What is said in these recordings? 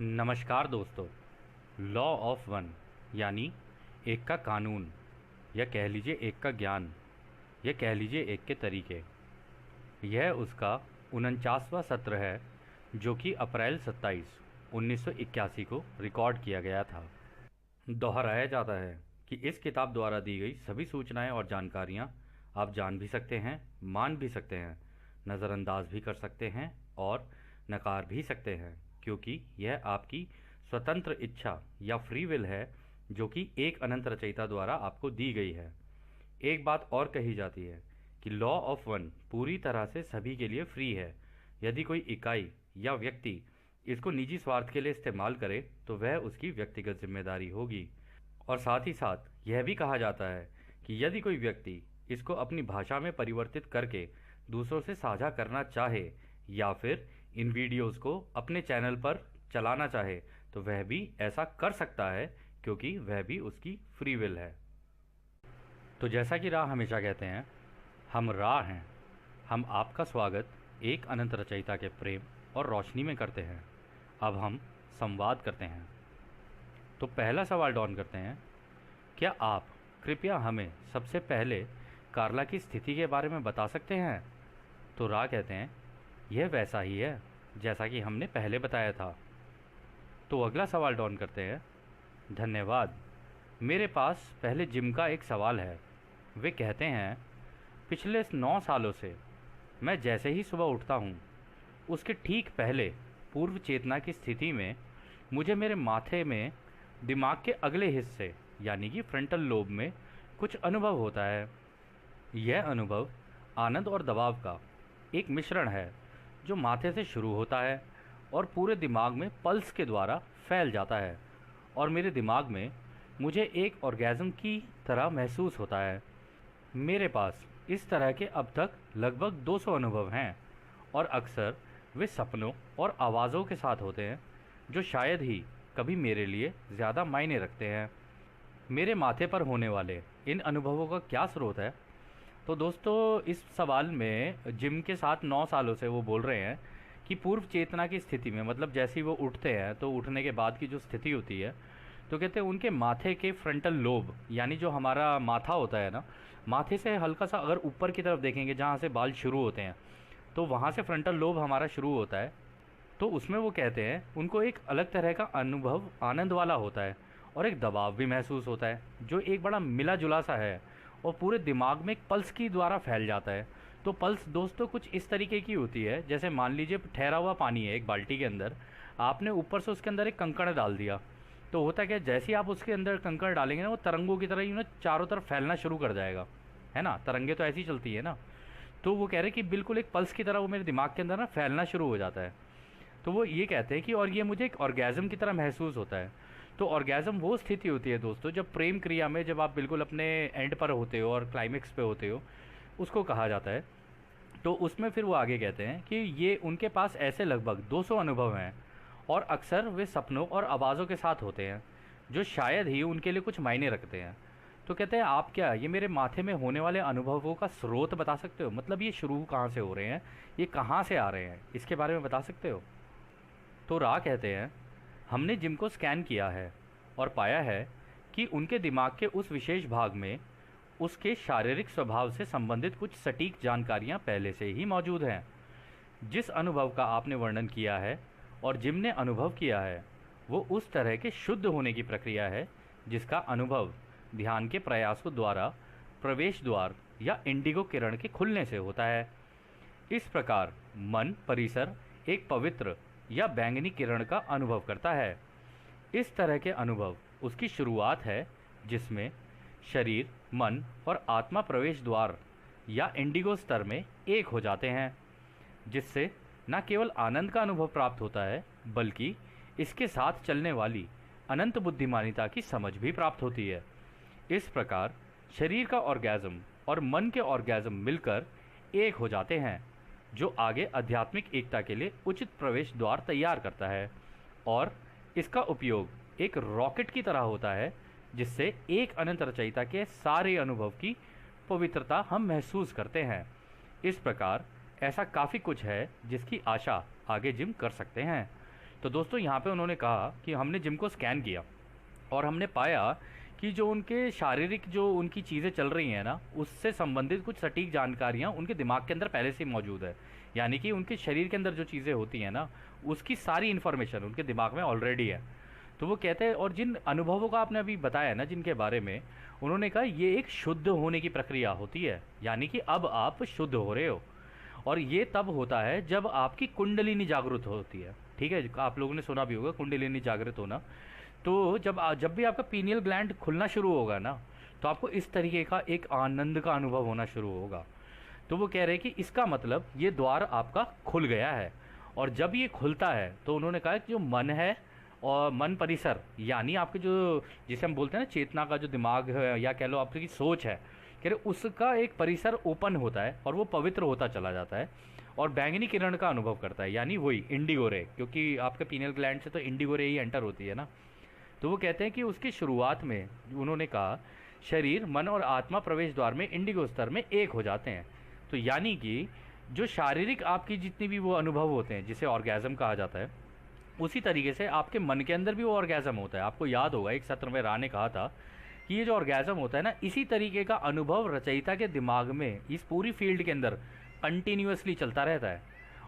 नमस्कार दोस्तों। Law of one यानी एक का कानून, या कह लीजिए एक का ज्ञान, या कह लीजिए एक के तरीके। यह उसका 49वां सत्र है जो कि अप्रैल 27, 1981 को रिकॉर्ड किया गया था। दोहराया जाता है कि इस किताब द्वारा दी गई सभी सूचनाएं और जानकारियां आप जान भी सकते हैं, मान भी सकते हैं, नज़रअंदाज भी कर सकते हैं और नकार भी सकते हैं, क्योंकि यह आपकी स्वतंत्र इच्छा या फ्री विल है जो कि एक अनंत रचयिता द्वारा आपको दी गई है। एक बात और कही जाती है कि लॉ ऑफ वन पूरी तरह से सभी के लिए फ्री है। यदि कोई इकाई या व्यक्ति इसको निजी स्वार्थ के लिए इस्तेमाल करे तो वह उसकी व्यक्तिगत जिम्मेदारी होगी। और साथ ही साथ यह भी कहा जाता है कि यदि कोई व्यक्ति इसको अपनी भाषा में परिवर्तित करके दूसरों से साझा करना चाहे या फिर इन वीडियोस को अपने चैनल पर चलाना चाहे तो वह भी ऐसा कर सकता है, क्योंकि वह भी उसकी फ्री विल है। तो जैसा कि राह हमेशा कहते हैं, हम राह हैं। हम आपका स्वागत एक अनंत रचयिता के प्रेम और रोशनी में करते हैं। अब हम संवाद करते हैं। तो पहला सवाल डॉन करते हैं, क्या आप कृपया हमें सबसे पहले कार्ला की स्थिति के बारे में बता सकते हैं? तो राह कहते हैं, यह वैसा ही है जैसा कि हमने पहले बताया था। तो अगला सवाल डॉन करते हैं, धन्यवाद। मेरे पास पहले जिम का एक सवाल है। वे कहते हैं, पिछले 9 सालों से मैं जैसे ही सुबह उठता हूँ उसके ठीक पहले पूर्व चेतना की स्थिति में मुझे मेरे माथे में दिमाग के अगले हिस्से यानी कि फ्रंटल लोब में कुछ अनुभव होता है। यह अनुभव आनंद और दबाव का एक मिश्रण है जो माथे से शुरू होता है और पूरे दिमाग में पल्स के द्वारा फैल जाता है, और मेरे दिमाग में मुझे एक ऑर्गेज़म की तरह महसूस होता है। मेरे पास इस तरह के अब तक लगभग 200 अनुभव हैं और अक्सर वे सपनों और आवाज़ों के साथ होते हैं जो शायद ही कभी मेरे लिए ज़्यादा मायने रखते हैं। मेरे माथे पर होने वाले इन अनुभवों का क्या स्रोत है? तो दोस्तों, इस सवाल में जिम के साथ 9 सालों से वो बोल रहे हैं कि पूर्व चेतना की स्थिति में, मतलब जैसे ही वो उठते हैं तो उठने के बाद की जो स्थिति होती है, तो कहते हैं उनके माथे के फ्रंटल लोब यानी जो हमारा माथा होता है ना, माथे से हल्का सा अगर ऊपर की तरफ देखेंगे जहाँ से बाल शुरू होते हैं, तो वहाँ से फ्रंटल लोब हमारा शुरू होता है। तो उसमें वो कहते हैं उनको एक अलग तरह का अनुभव आनंद वाला होता है और एक दबाव भी महसूस होता है जो एक बड़ा मिला जुला सा है और पूरे दिमाग में एक पल्स की द्वारा फैल जाता है। तो पल्स दोस्तों कुछ इस तरीके की होती है, जैसे मान लीजिए ठहरा हुआ पानी है एक बाल्टी के अंदर, आपने ऊपर से उसके अंदर एक कंकड़ डाल दिया, तो होता क्या, जैसे ही आप उसके अंदर कंकड़ डालेंगे ना, वो तरंगों की तरह ना चारों तरफ फैलना शुरू कर जाएगा, है ना। तरंगे तो ऐसी चलती है ना। तो वो कह रहे कि बिल्कुल एक पल्स की तरह वो मेरे दिमाग के अंदर ना फैलना शुरू हो जाता है। तो वो ये कहते हैं कि और ये मुझे एक ऑर्गेज़म की तरह महसूस होता है। तो ऑर्गेज़म वो स्थिति होती है दोस्तों जब प्रेम क्रिया में, जब आप बिल्कुल अपने एंड पर होते हो और क्लाइमेक्स पे होते हो, उसको कहा जाता है। तो उसमें फिर वो आगे कहते हैं कि ये उनके पास ऐसे लगभग 200 अनुभव हैं और अक्सर वे सपनों और आवाज़ों के साथ होते हैं जो शायद ही उनके लिए कुछ मायने रखते हैं। तो कहते हैं, आप क्या ये मेरे माथे में होने वाले अनुभवों का स्रोत बता सकते हो? मतलब ये शुरू कहाँ से हो रहे हैं, ये कहाँ से आ रहे हैं, इसके बारे में बता सकते हो? तो रा कहते हैं, हमने जिम को स्कैन किया है और पाया है कि उनके दिमाग के उस विशेष भाग में उसके शारीरिक स्वभाव से संबंधित कुछ सटीक जानकारियां पहले से ही मौजूद हैं। जिस अनुभव का आपने वर्णन किया है और जिम ने अनुभव किया है वो उस तरह के शुद्ध होने की प्रक्रिया है जिसका अनुभव ध्यान के प्रयासों द्वारा प्रवेश द्वार या इंडिगो किरण के खुलने से होता है। इस प्रकार मन परिसर एक पवित्र या बैंगनी किरण का अनुभव करता है। इस तरह के अनुभव उसकी शुरुआत है जिसमें शरीर, मन और आत्मा प्रवेश द्वार या इंडिगो स्तर में एक हो जाते हैं, जिससे न केवल आनंद का अनुभव प्राप्त होता है बल्कि इसके साथ चलने वाली अनंत बुद्धिमानिता की समझ भी प्राप्त होती है। इस प्रकार शरीर का ऑर्गेज़म और मन के ऑर्गेज़म मिलकर एक हो जाते हैं, जो आगे आध्यात्मिक एकता के लिए उचित प्रवेश द्वार तैयार करता है, और इसका उपयोग एक रॉकेट की तरह होता है जिससे एक अनंत रचयिता के सारे अनुभव की पवित्रता हम महसूस करते हैं। इस प्रकार ऐसा काफ़ी कुछ है जिसकी आशा आगे जिम कर सकते हैं। तो दोस्तों यहाँ पे उन्होंने कहा कि हमने जिम को स्कैन किया और हमने पाया कि जो उनके शारीरिक जो उनकी चीज़ें चल रही हैं ना, उससे संबंधित कुछ सटीक जानकारियाँ उनके दिमाग के अंदर पहले से ही मौजूद है। यानी कि उनके शरीर के अंदर जो चीज़ें होती हैं ना, उसकी सारी इन्फॉर्मेशन उनके दिमाग में ऑलरेडी है। तो वो कहते हैं, और जिन अनुभवों का आपने अभी बताया ना जिनके बारे में, उन्होंने कहा ये एक शुद्ध होने की प्रक्रिया होती है, यानी कि अब आप शुद्ध हो रहे हो। और ये तब होता है जब आपकी कुंडलिनी जागृत होती है। ठीक है, आप लोगों ने सुना भी होगा कुंडलिनी जागृत होना। तो जब भी आपका पीनियल ग्लैंड खुलना शुरू होगा ना, तो आपको इस तरीके का एक आनंद का अनुभव होना शुरू होगा। तो वो कह रहे हैं कि इसका मतलब ये द्वार आपका खुल गया है। और जब ये खुलता है तो उन्होंने कहा कि जो मन है और मन परिसर, यानी आपके जो, जिसे हम बोलते हैं ना चेतना का जो दिमाग है, या कह लो आपकी सोच है, कह रहे उसका एक परिसर ओपन होता है और वो पवित्र होता चला जाता है और बैंगनी किरण का अनुभव करता है, यानी वही इंडिगो रे, क्योंकि आपके पीनियल ग्लैंड से तो इंडिगो रे ही एंटर होती है ना। तो वो कहते हैं कि उसकी शुरुआत में उन्होंने कहा शरीर, मन और आत्मा प्रवेश द्वार में इंडिगो स्तर में एक हो जाते हैं। तो यानी कि जो शारीरिक आपकी जितनी भी वो अनुभव होते हैं, जिसे ऑर्गेज़म कहा जाता है, उसी तरीके से आपके मन के अंदर भी वो ऑर्गेज़म होता है। आपको याद होगा एक सत्र में राह ने कहा था कि ये जो ऑर्गेज़म होता है ना, इसी तरीके का अनुभव रचयिता के दिमाग में इस पूरी फील्ड के अंदर कंटिन्यूअसली चलता रहता है।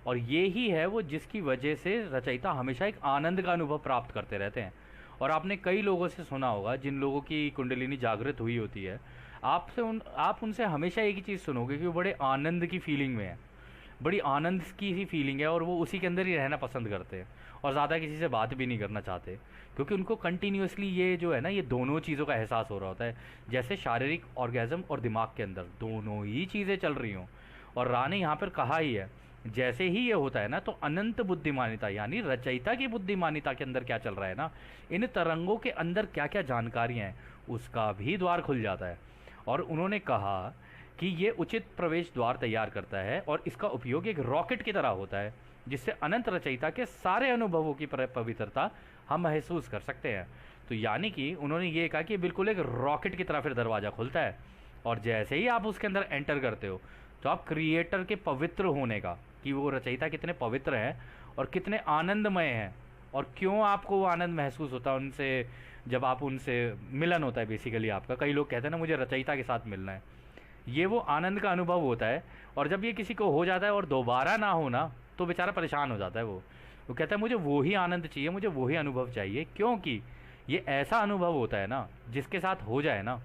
और ये ही है वो जिसकी वजह से रचयिता हमेशा एक आनंद का अनुभव प्राप्त करते रहते हैं। और आपने कई लोगों से सुना होगा जिन लोगों की कुंडलिनी जागृत हुई होती है, आप उनसे हमेशा एक ही चीज़ सुनोगे कि वो बड़े आनंद की फीलिंग में है, बड़ी आनंद की ही फीलिंग है, और वो उसी के अंदर ही रहना पसंद करते हैं और ज़्यादा किसी से बात भी नहीं करना चाहते, क्योंकि उनको कंटिन्यूअसली ये जो है ना, ये दोनों चीज़ों का एहसास हो रहा होता है, जैसे शारीरिक ऑर्गेज़म और दिमाग के अंदर दोनों ही चीज़ें चल रही हों। और राह ने यहाँ पर कहा ही है, जैसे ही ये होता है ना, तो अनंत बुद्धिमानिता, यानी रचयिता की बुद्धिमानिता के अंदर क्या चल रहा है ना, इन तरंगों के अंदर क्या क्या जानकारियाँ हैं, उसका भी द्वार खुल जाता है। और उन्होंने कहा कि ये उचित प्रवेश द्वार तैयार करता है और इसका उपयोग एक रॉकेट की तरह होता है, जिससे अनंत रचयिता के सारे अनुभवों की पवित्रता हम महसूस कर सकते हैं। तो यानी कि उन्होंने ये कहा कि बिल्कुल एक रॉकेट की तरह फिर दरवाज़ा खुलता है, और जैसे ही आप उसके अंदर एंटर करते हो, तो आप क्रिएटर के पवित्र होने का, कि वो रचयिता कितने पवित्र हैं और कितने आनंदमय हैं, और क्यों आपको वो आनंद महसूस होता है उनसे, जब आप उनसे मिलन होता है बेसिकली आपका। कई लोग कहते हैं ना मुझे रचयिता के साथ मिलना है, ये वो आनंद का अनुभव होता है। और जब ये किसी को हो जाता है और दोबारा ना हो ना, तो बेचारा परेशान हो जाता है। वो कहता है मुझे वो ही आनंद चाहिए, मुझे वो ही अनुभव चाहिए, क्योंकि ये ऐसा अनुभव होता है ना, जिसके साथ हो जाए ना,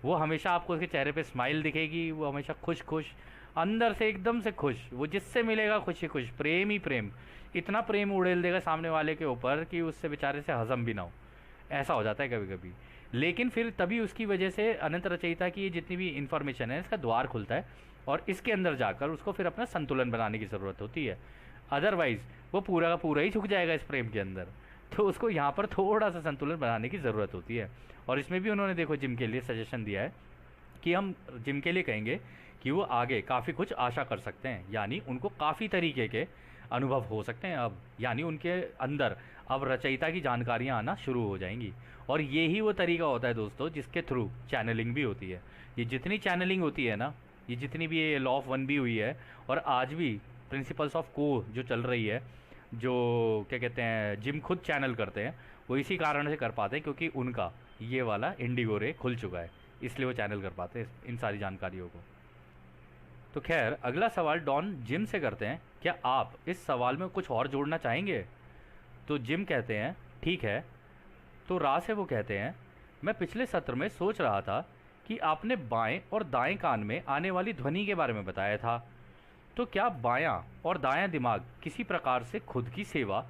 वो हमेशा आपको उसके चेहरे पे स्माइल दिखेगी, वो हमेशा खुश खुश, अंदर से एकदम से खुश, वो जिससे मिलेगा खुश ही खुश, प्रेम ही प्रेम, इतना प्रेम उड़ेल देगा सामने वाले के ऊपर कि उससे बेचारे से हजम भी ना हो। ऐसा हो जाता है कभी कभी। लेकिन फिर तभी उसकी वजह से अनंत रचयिता की जितनी भी इन्फॉर्मेशन है, इसका द्वार खुलता है और इसके अंदर जाकर उसको फिर अपना संतुलन बनाने की ज़रूरत होती है। अदरवाइज़ वो पूरा का पूरा ही झुक जाएगा इस प्रेम के अंदर। तो उसको यहाँ पर थोड़ा सा संतुलन बनाने की ज़रूरत होती है। और इसमें भी उन्होंने देखो जिम के लिए सजेशन दिया है कि हम जिम के लिए कहेंगे कि वो आगे काफ़ी कुछ आशा कर सकते हैं, यानी उनको काफ़ी तरीके के अनुभव हो सकते हैं अब, यानी उनके अंदर अब रचयिता की जानकारियाँ आना शुरू हो जाएंगी। और ये ही वो तरीका होता है दोस्तों जिसके थ्रू चैनलिंग भी होती है। ये जितनी चैनलिंग होती है ना, ये जितनी भी ये लॉ ऑफ वन भी हुई है, और आज भी प्रिंसिपल्स ऑफ को जो चल रही है, जो क्या कहते हैं जिम खुद चैनल करते हैं, वो इसी कारण से कर पाते हैं क्योंकि उनका ये वाला इंडिगो रे खुल चुका है, इसलिए वो चैनल कर पाते हैं इन सारी जानकारियों को। तो खैर अगला सवाल डॉन जिम से करते हैं, क्या आप इस सवाल में कुछ और जोड़ना चाहेंगे? तो जिम कहते हैं ठीक है। तो रा से वो कहते हैं, मैं पिछले सत्र में सोच रहा था कि आपने बाएं और दाएं कान में आने वाली ध्वनि के बारे में बताया था, तो क्या बायां और दायां दिमाग किसी प्रकार से खुद की सेवा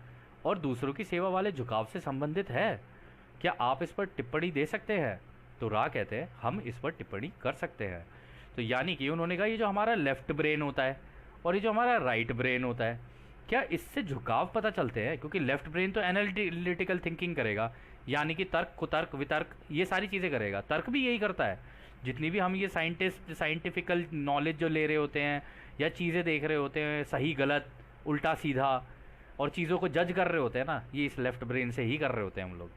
और दूसरों की सेवा वाले झुकाव से संबंधित है? क्या आप इस पर टिप्पणी दे सकते हैं? तो रा कहते हैं हम इस पर टिप्पणी कर सकते हैं। तो यानी कि उन्होंने कहा ये जो हमारा लेफ्ट ब्रेन होता है और ये जो हमारा राइट ब्रेन होता है, क्या इससे झुकाव पता चलते हैं? क्योंकि लेफ्ट ब्रेन तो एनालिटिकल थिंकिंग करेगा, यानी कि तर्क, कुतर्क, वितर्क, ये सारी चीज़ें करेगा। तर्क भी यही करता है। जितनी भी हम ये साइंटिफिकल नॉलेज जो ले रहे होते हैं या चीज़ें देख रहे होते हैं, सही गलत उल्टा सीधा, और चीज़ों को जज कर रहे होते हैं ना, ये इस लेफ्ट ब्रेन से ही कर रहे होते हैं हम लोग।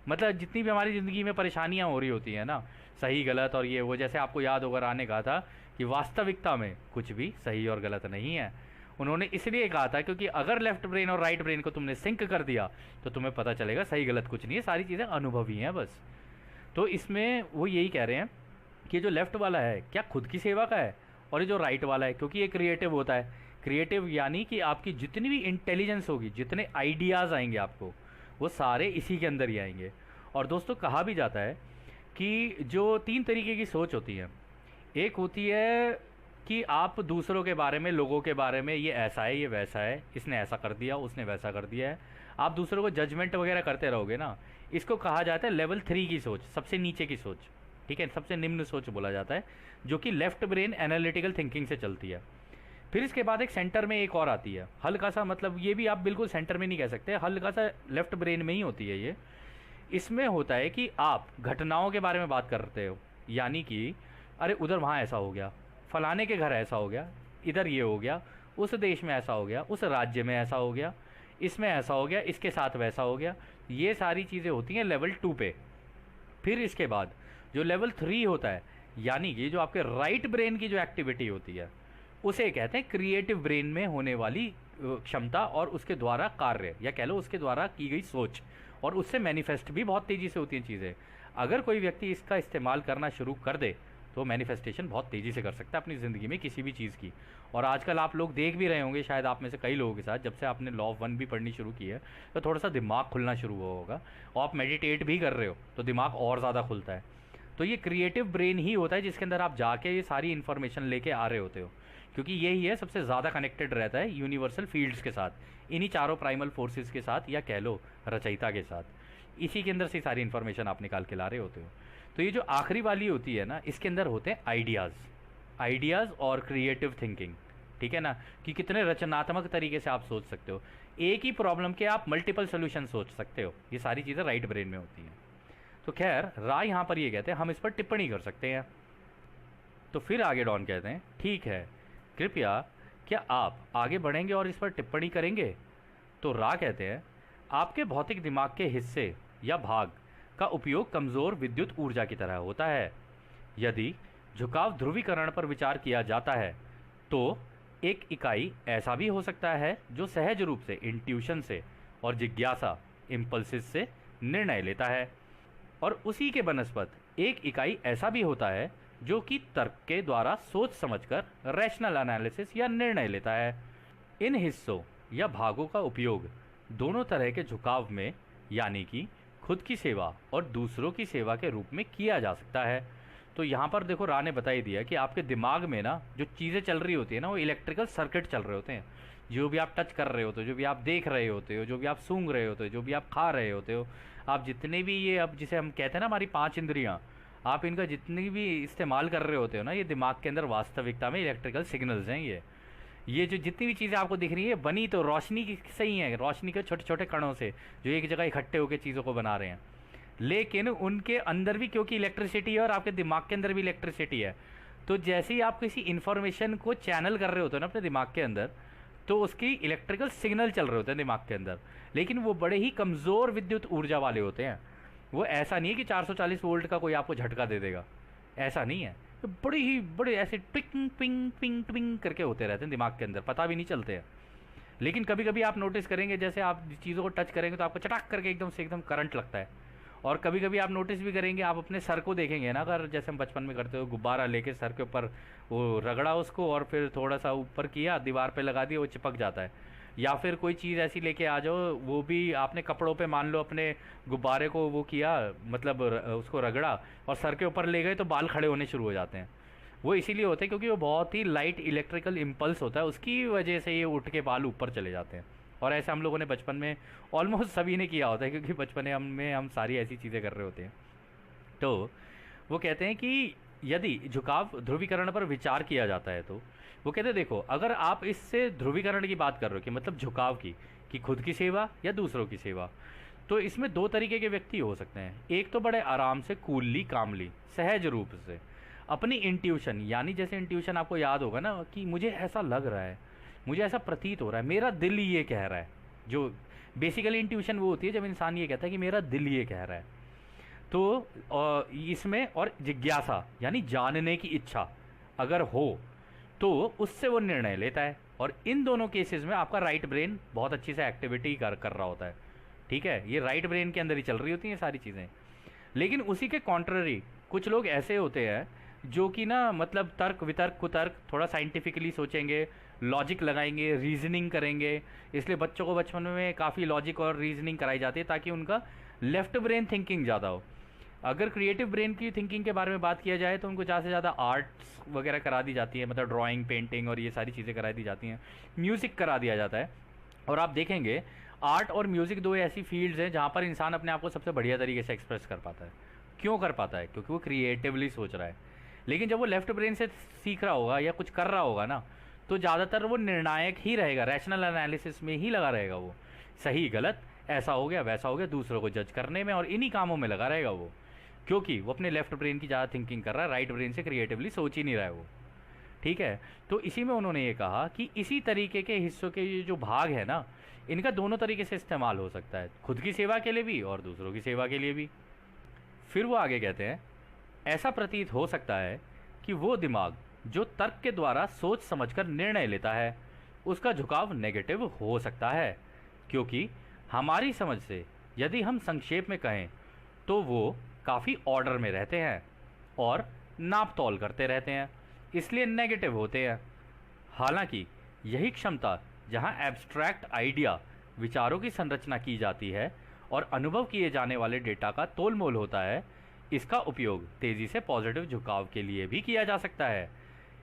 मतलब जितनी भी हमारी ज़िंदगी में परेशानियाँ हो रही होती हैं ना, सही गलत और ये वो, जैसे आपको याद होगा आने कहा था कि वास्तविकता में कुछ भी सही और गलत नहीं है। उन्होंने इसलिए कहा था क्योंकि अगर लेफ्ट ब्रेन और राइट ब्रेन को तुमने सिंक कर दिया तो तुम्हें पता चलेगा सही गलत कुछ नहीं है, सारी चीज़ें अनुभवी हैं बस। तो इसमें वो यही कह रहे हैं कि जो लेफ्ट वाला है क्या खुद की सेवा का है, और ये जो राइट वाला है क्योंकि ये क्रिएटिव होता है। क्रिएटिव यानी कि आपकी जितनी भी इंटेलिजेंस होगी, जितने आइडियाज़ आएंगे आपको, वो सारे इसी के अंदर ही आएंगे। और दोस्तों कहा भी जाता है कि जो 3 तरीके की सोच होती है, एक होती है कि आप दूसरों के बारे में, लोगों के बारे में, ये ऐसा है, ये वैसा है, इसने ऐसा कर दिया, उसने वैसा कर दिया है, आप दूसरों को जजमेंट वगैरह करते रहोगे ना, इसको कहा जाता है लेवल 3 की सोच, सबसे नीचे की सोच, ठीक है, सबसे निम्न सोच बोला जाता है, जो कि लेफ्ट ब्रेन एनालिटिकल थिंकिंग से चलती है। फिर इसके बाद एक सेंटर में एक और आती है, हल्का सा, मतलब ये भी आप बिल्कुल सेंटर में नहीं कह सकते, हल्का सा लेफ्ट ब्रेन में ही होती है ये। इसमें होता है कि आप घटनाओं के बारे में बात करते हो, यानी कि अरे उधर वहाँ ऐसा हो गया, फलाने के घर ऐसा हो गया, इधर ये हो गया, उस देश में ऐसा हो गया, उस राज्य में ऐसा हो गया, इसमें ऐसा हो गया, इसके साथ वैसा हो गया, ये सारी चीज़ें होती हैं लेवल 2 पे। फिर इसके बाद जो लेवल 3 होता है, यानी कि जो आपके राइट ब्रेन की जो एक्टिविटी होती है, उसे कहते हैं क्रिएटिव ब्रेन में होने वाली क्षमता और उसके द्वारा कार्य, या कह लो उसके द्वारा की गई सोच, और उससे मैनिफेस्ट भी बहुत तेज़ी से होती हैं चीज़ें। अगर कोई व्यक्ति इसका इस्तेमाल करना शुरू कर दे तो मैनिफेस्टेशन बहुत तेज़ी से कर सकता है अपनी ज़िंदगी में किसी भी चीज़ की। और आजकल आप लोग देख भी रहे होंगे, शायद आप में से कई लोगों के साथ, जब से आपने लॉ ऑफ 1 भी पढ़नी शुरू की है तो थोड़ा सा दिमाग खुलना शुरू हुआ होगा, और आप मेडिटेट भी कर रहे हो तो दिमाग और ज़्यादा खुलता है। तो ये क्रिएटिव ब्रेन ही होता है जिसके अंदर आप जाके ये सारी इन्फॉर्मेशन लेके आ रहे होते हो, क्योंकि यही है सबसे ज़्यादा कनेक्टेड रहता है यूनिवर्सल फील्ड्स के साथ, इन्हीं चारों प्राइमल फोर्सेस के साथ, या कह लो रचयिता के साथ। इसी के अंदर से सारी इन्फॉर्मेशन आप निकाल के ला रहे होते हो। तो ये जो आखिरी वाली होती है ना, इसके अंदर होते हैं आइडियाज़ और क्रिएटिव थिंकिंग, ठीक है ना, कि कितने रचनात्मक तरीके से आप सोच सकते हो, एक ही प्रॉब्लम के आप मल्टीपल सोल्यूशन सोच सकते हो, ये सारी चीज़ें राइट ब्रेन में होती हैं। तो खैर राय यहाँ पर ये कहते हैं हम इस पर टिप्पणी कर सकते हैं। तो फिर आगे डॉन कहते हैं ठीक है, कृपया क्या आप आगे बढ़ेंगे और इस पर टिप्पणी करेंगे। तो रा कहते हैं आपके भौतिक दिमाग के हिस्से या भाग का उपयोग कमज़ोर विद्युत ऊर्जा की तरह होता है। यदि झुकाव ध्रुवीकरण पर विचार किया जाता है तो एक इकाई ऐसा भी हो सकता है जो सहज रूप से इंट्यूशन से और जिज्ञासा इम्पल्सिस से निर्णय लेता है, और उसी के बनस्पत एक इकाई ऐसा भी होता है जो कि तर्क के द्वारा सोच समझकर रैशनल एनालिसिस या निर्णय लेता है। इन हिस्सों या भागों का उपयोग दोनों तरह के झुकाव में, यानी कि खुद की सेवा और दूसरों की सेवा के रूप में किया जा सकता है। तो यहाँ पर देखो रा ने बता ही दिया कि आपके दिमाग में ना जो चीज़ें चल रही होती है ना, वो इलेक्ट्रिकल सर्किट चल रहे होते हैं। जो भी आप टच कर रहे होते हो, जो भी आप देख रहे होते हो, जो भी आप सूंघ रहे होते हो, जो भी आप खा रहे होते हो, आप जितने भी ये, अब जिसे हम कहते हैं ना हमारी 5 इंद्रियाँ, आप इनका जितनी भी इस्तेमाल कर रहे होते हो ना, ये दिमाग के अंदर वास्तविकता में इलेक्ट्रिकल सिग्नल्स हैं। ये जो जितनी भी चीज़ें आपको दिख रही है बनी तो रोशनी की सही है, रोशनी के छोटे छोटे कणों से जो एक जगह इकट्ठे होकर चीज़ों को बना रहे हैं, लेकिन उनके अंदर भी क्योंकि इलेक्ट्रिसिटी है और आपके दिमाग के अंदर भी इलेक्ट्रिसिटी है, तो जैसे ही आप किसी इन्फॉर्मेशन को चैनल कर रहे होते हो ना अपने दिमाग के अंदर, तो उसकी इलेक्ट्रिकल सिग्नल चल रहे होते हैं दिमाग के अंदर, लेकिन वो बड़े ही कमज़ोर विद्युत ऊर्जा वाले होते हैं। वो ऐसा नहीं है कि 440 वोल्ट का कोई आपको झटका दे देगा, ऐसा नहीं है। तो बड़े ऐसे टिंग पिंग पिंग पिंग करके होते रहते हैं दिमाग के अंदर, पता भी नहीं चलते हैं। लेकिन कभी कभी आप नोटिस करेंगे, जैसे आप चीज़ों को टच करेंगे तो आपको चटाक करके एकदम से एकदम करंट लगता है। और कभी कभी आप नोटिस भी करेंगे, आप अपने सर को देखेंगे ना, अगर जैसे हम बचपन में करते हो, गुब्बारा लेके सर के ऊपर वो रगड़ा उसको और फिर थोड़ा सा ऊपर किया, दीवार पे लगा दिया, वो चिपक जाता है। या फिर कोई चीज़ ऐसी लेके आ जाओ, वो भी आपने कपड़ों पे मान लो अपने गुब्बारे को वो किया, मतलब उसको रगड़ा और सर के ऊपर ले गए, तो बाल खड़े होने शुरू हो जाते हैं। वो इसीलिए होते हैं क्योंकि वो बहुत ही लाइट इलेक्ट्रिकल इम्पल्स होता है, उसकी वजह से ये उठ के बाल ऊपर चले जाते हैं। और ऐसे हम लोगों ने बचपन में ऑलमोस्ट सभी ने किया होता है, क्योंकि बचपन में हम सारी ऐसी चीज़ें कर रहे होते हैं। तो वो कहते हैं कि यदि झुकाव ध्रुवीकरण पर विचार किया जाता है, तो वो कहते हैं देखो, अगर आप इससे ध्रुवीकरण की बात कर रहे हो कि मतलब झुकाव की, कि खुद की सेवा या दूसरों की सेवा, तो इसमें 2 तरीके के व्यक्ति हो सकते हैं। एक तो बड़े आराम से कूलली कामली सहज रूप से अपनी इंट्यूशन, यानी जैसे इंट्यूशन आपको याद होगा ना कि मुझे ऐसा लग रहा है, मुझे ऐसा प्रतीत हो रहा है, मेरा दिल ये कह रहा है। जो बेसिकली इंट्यूशन वो होती है जब इंसान ये कहता है कि मेरा दिल ये कह रहा है। तो इसमें और जिज्ञासा यानी जानने की इच्छा अगर हो तो उससे वो निर्णय लेता है। और इन दोनों केसेस में आपका राइट ब्रेन बहुत अच्छी से एक्टिविटी कर रहा होता है, ठीक है, ये राइट ब्रेन के अंदर ही चल रही होती हैं सारी चीज़ें। लेकिन उसी के कॉन्ट्ररी कुछ लोग ऐसे होते हैं जो कि ना मतलब तर्क वितर्क कुतर्क थोड़ा साइंटिफिकली सोचेंगे, लॉजिक लगाएंगे, रीजनिंग करेंगे। इसलिए बच्चों को बचपन में काफ़ी लॉजिक और रीजनिंग कराई जाती है ताकि उनका लेफ्ट ब्रेन थिंकिंग ज़्यादा हो। अगर क्रिएटिव ब्रेन की थिंकिंग के बारे में बात किया जाए तो उनको ज़्यादा से ज़्यादा आर्ट्स वगैरह करा दी जाती है, मतलब ड्राइंग पेंटिंग और ये सारी चीज़ें करा दी जाती हैं, म्यूज़िक करा दिया जाता है। और आप देखेंगे आर्ट और म्यूज़िक दो ऐसी फील्ड्स हैं जहाँ पर इंसान अपने आप को सबसे बढ़िया तरीके से एक्सप्रेस कर पाता है। क्यों कर पाता है? क्योंकि वो क्रिएटिवली सोच रहा है। लेकिन जब वो लेफ्ट ब्रेन से सीख रहा होगा या कुछ कर रहा होगा ना, तो ज़्यादातर वो निर्णायक ही रहेगा, रैशनल एनालिसिस में ही लगा रहेगा, वो सही गलत ऐसा हो गया वैसा हो गया दूसरों को जज करने में और इन्हीं कामों में लगा रहेगा वो, क्योंकि वो अपने लेफ्ट ब्रेन की ज़्यादा थिंकिंग कर रहा है, राइट ब्रेन से क्रिएटिवली सोच ही नहीं रहा है वो, ठीक है। तो इसी में उन्होंने ये कहा कि इसी तरीके के हिस्सों के ये जो भाग है ना, इनका दोनों तरीके से इस्तेमाल हो सकता है, खुद की सेवा के लिए भी और दूसरों की सेवा के लिए भी। फिर वो आगे कहते हैं, ऐसा प्रतीत हो सकता है कि वो दिमाग जो तर्क के द्वारा सोच समझकर निर्णय लेता है उसका झुकाव नेगेटिव हो सकता है, क्योंकि हमारी समझ से यदि हम संक्षेप में कहें तो वो काफ़ी ऑर्डर में रहते हैं और नाप तौल करते रहते हैं, इसलिए नेगेटिव होते हैं। हालांकि यही क्षमता जहां एब्स्ट्रैक्ट आइडिया विचारों की संरचना की जाती है और अनुभव किए जाने वाले डेटा का तोल मोल होता है, इसका उपयोग तेज़ी से पॉजिटिव झुकाव के लिए भी किया जा सकता है।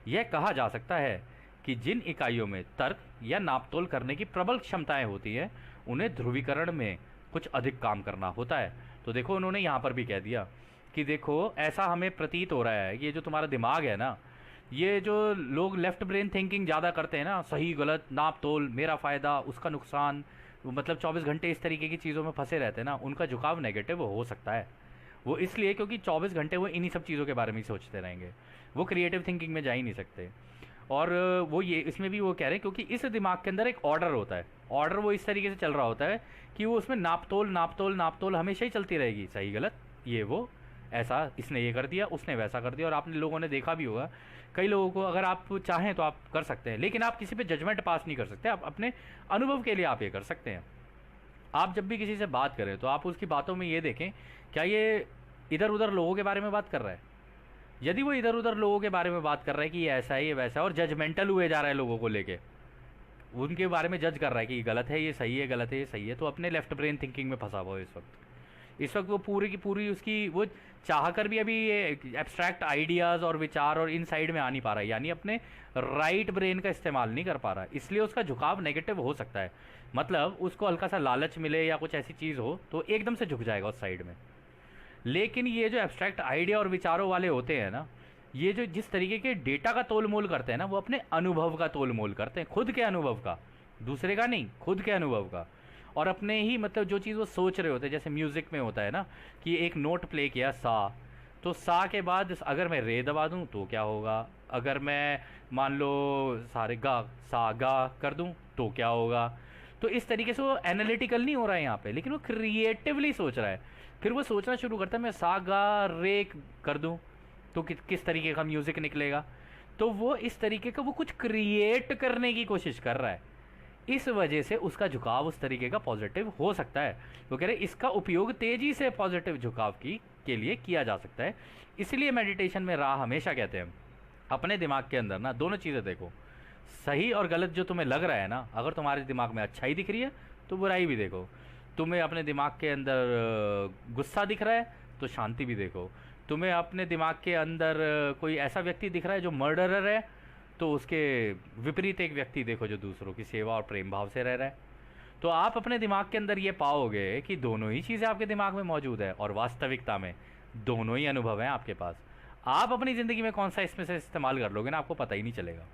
यह कहा जा सकता है कि जिन इकाइयों में तर्क या नापतोल करने की प्रबल क्षमताएं होती हैं उन्हें ध्रुवीकरण में कुछ अधिक काम करना होता है। तो देखो उन्होंने यहाँ पर भी कह दिया कि देखो ऐसा हमें प्रतीत हो रहा है, ये जो तुम्हारा दिमाग है ना, ये जो लोग लेफ्ट ब्रेन थिंकिंग ज़्यादा करते हैं ना, सही गलत नाप तोल, मेरा फ़ायदा उसका नुकसान, मतलब 24 घंटे इस तरीके की चीज़ों में फंसे रहते हैं ना, उनका झुकाव नेगेटिव हो सकता है। वो इसलिए क्योंकि 24 घंटे वो इन्हीं सब चीज़ों के बारे में ही सोचते रहेंगे, वो क्रिएटिव थिंकिंग में जा ही नहीं सकते। और वो ये इसमें भी वो कह रहे हैं क्योंकि इस दिमाग के अंदर एक ऑर्डर होता है, ऑर्डर वो इस तरीके से चल रहा होता है कि वो उसमें नाप तोल हमेशा ही चलती रहेगी, सही गलत ये वो, ऐसा इसने ये कर दिया उसने वैसा कर दिया। और आपने लोगों ने देखा भी होगा कई लोगों को, अगर आप चाहें तो आप कर सकते हैं, लेकिन आप किसी पे जजमेंट पास नहीं कर सकते, आप अपने अनुभव के लिए आप ये कर सकते हैं। आप जब भी किसी से बात करें तो आप उसकी बातों में ये देखें क्या ये इधर उधर लोगों के बारे में बात कर रहा है। यदि वो इधर उधर लोगों के बारे में बात कर रहा है कि ये ऐसा है ये वैसा है और जजमेंटल हुए जा रहा है लोगों को लेके, उनके बारे में जज कर रहा है कि ये गलत है ये सही है, गलत है ये सही है, तो अपने लेफ्ट ब्रेन थिंकिंग में फंसा हुआ है इस वक्त वो पूरी की पूरी उसकी वो चाह कर भी अभी ये एब्स्ट्रैक्ट आइडियाज़ और विचार और इन साइड में आ नहीं पा रहा है, यानी अपने राइट ब्रेन का इस्तेमाल नहीं कर पा रहा, इसलिए उसका झुकाव नेगेटिव हो सकता है। मतलब उसको हल्का सा लालच मिले या कुछ ऐसी चीज़ हो तो एकदम से झुक जाएगा उस साइड में। लेकिन ये जो एब्स्ट्रैक्ट आइडिया और विचारों वाले होते हैं ना, ये जो जिस तरीके के डेटा का तोल मोल करते हैं ना, वो अपने अनुभव का तोल मोल करते हैं, खुद के अनुभव का, दूसरे का नहीं, खुद के अनुभव का। और अपने ही मतलब जो चीज़ वो सोच रहे होते हैं, जैसे म्यूज़िक में होता है ना कि एक नोट प्ले किया सा, तो सा के बाद अगर मैं रे दबा दूं तो क्या होगा, अगर मैं मान लो सारे गा सा गा कर दूं तो क्या होगा। तो इस तरीके से वो एनालिटिकल नहीं हो रहा है यहाँ पे, लेकिन वो क्रिएटिवली सोच रहा है। फिर वो सोचना शुरू करता है मैं सा गा रे कर दूं तो किस तरीके का म्यूज़िक निकलेगा। तो वो इस तरीके का वो कुछ क्रिएट करने की कोशिश कर रहा है, इस वजह से उसका झुकाव उस तरीके का पॉजिटिव हो सकता है। वो कह रहे इसका उपयोग तेज़ी से पॉजिटिव झुकाव के लिए किया जा सकता है। इसलिए मेडिटेशन में राह हमेशा कहते हैं अपने दिमाग के अंदर ना दोनों चीज़ें देखो, सही और गलत जो तुम्हें लग रहा है ना, अगर तुम्हारे दिमाग में अच्छाई दिख रही है तो बुराई भी देखो, तुम्हें अपने दिमाग के अंदर गुस्सा दिख रहा है तो शांति भी देखो, तुम्हें अपने दिमाग के अंदर कोई ऐसा व्यक्ति दिख रहा है जो मर्डरर है तो उसके विपरीत एक व्यक्ति देखो जो दूसरों की सेवा और प्रेम भाव से रह रहा है। तो आप अपने दिमाग के अंदर ये पाओगे कि दोनों ही चीज़ें आपके दिमाग में मौजूद है और वास्तविकता में दोनों ही अनुभव हैं आपके पास। आप अपनी ज़िंदगी में कौन सा इसमें से इस्तेमाल कर लोगे ना, आपको पता ही नहीं चलेगा।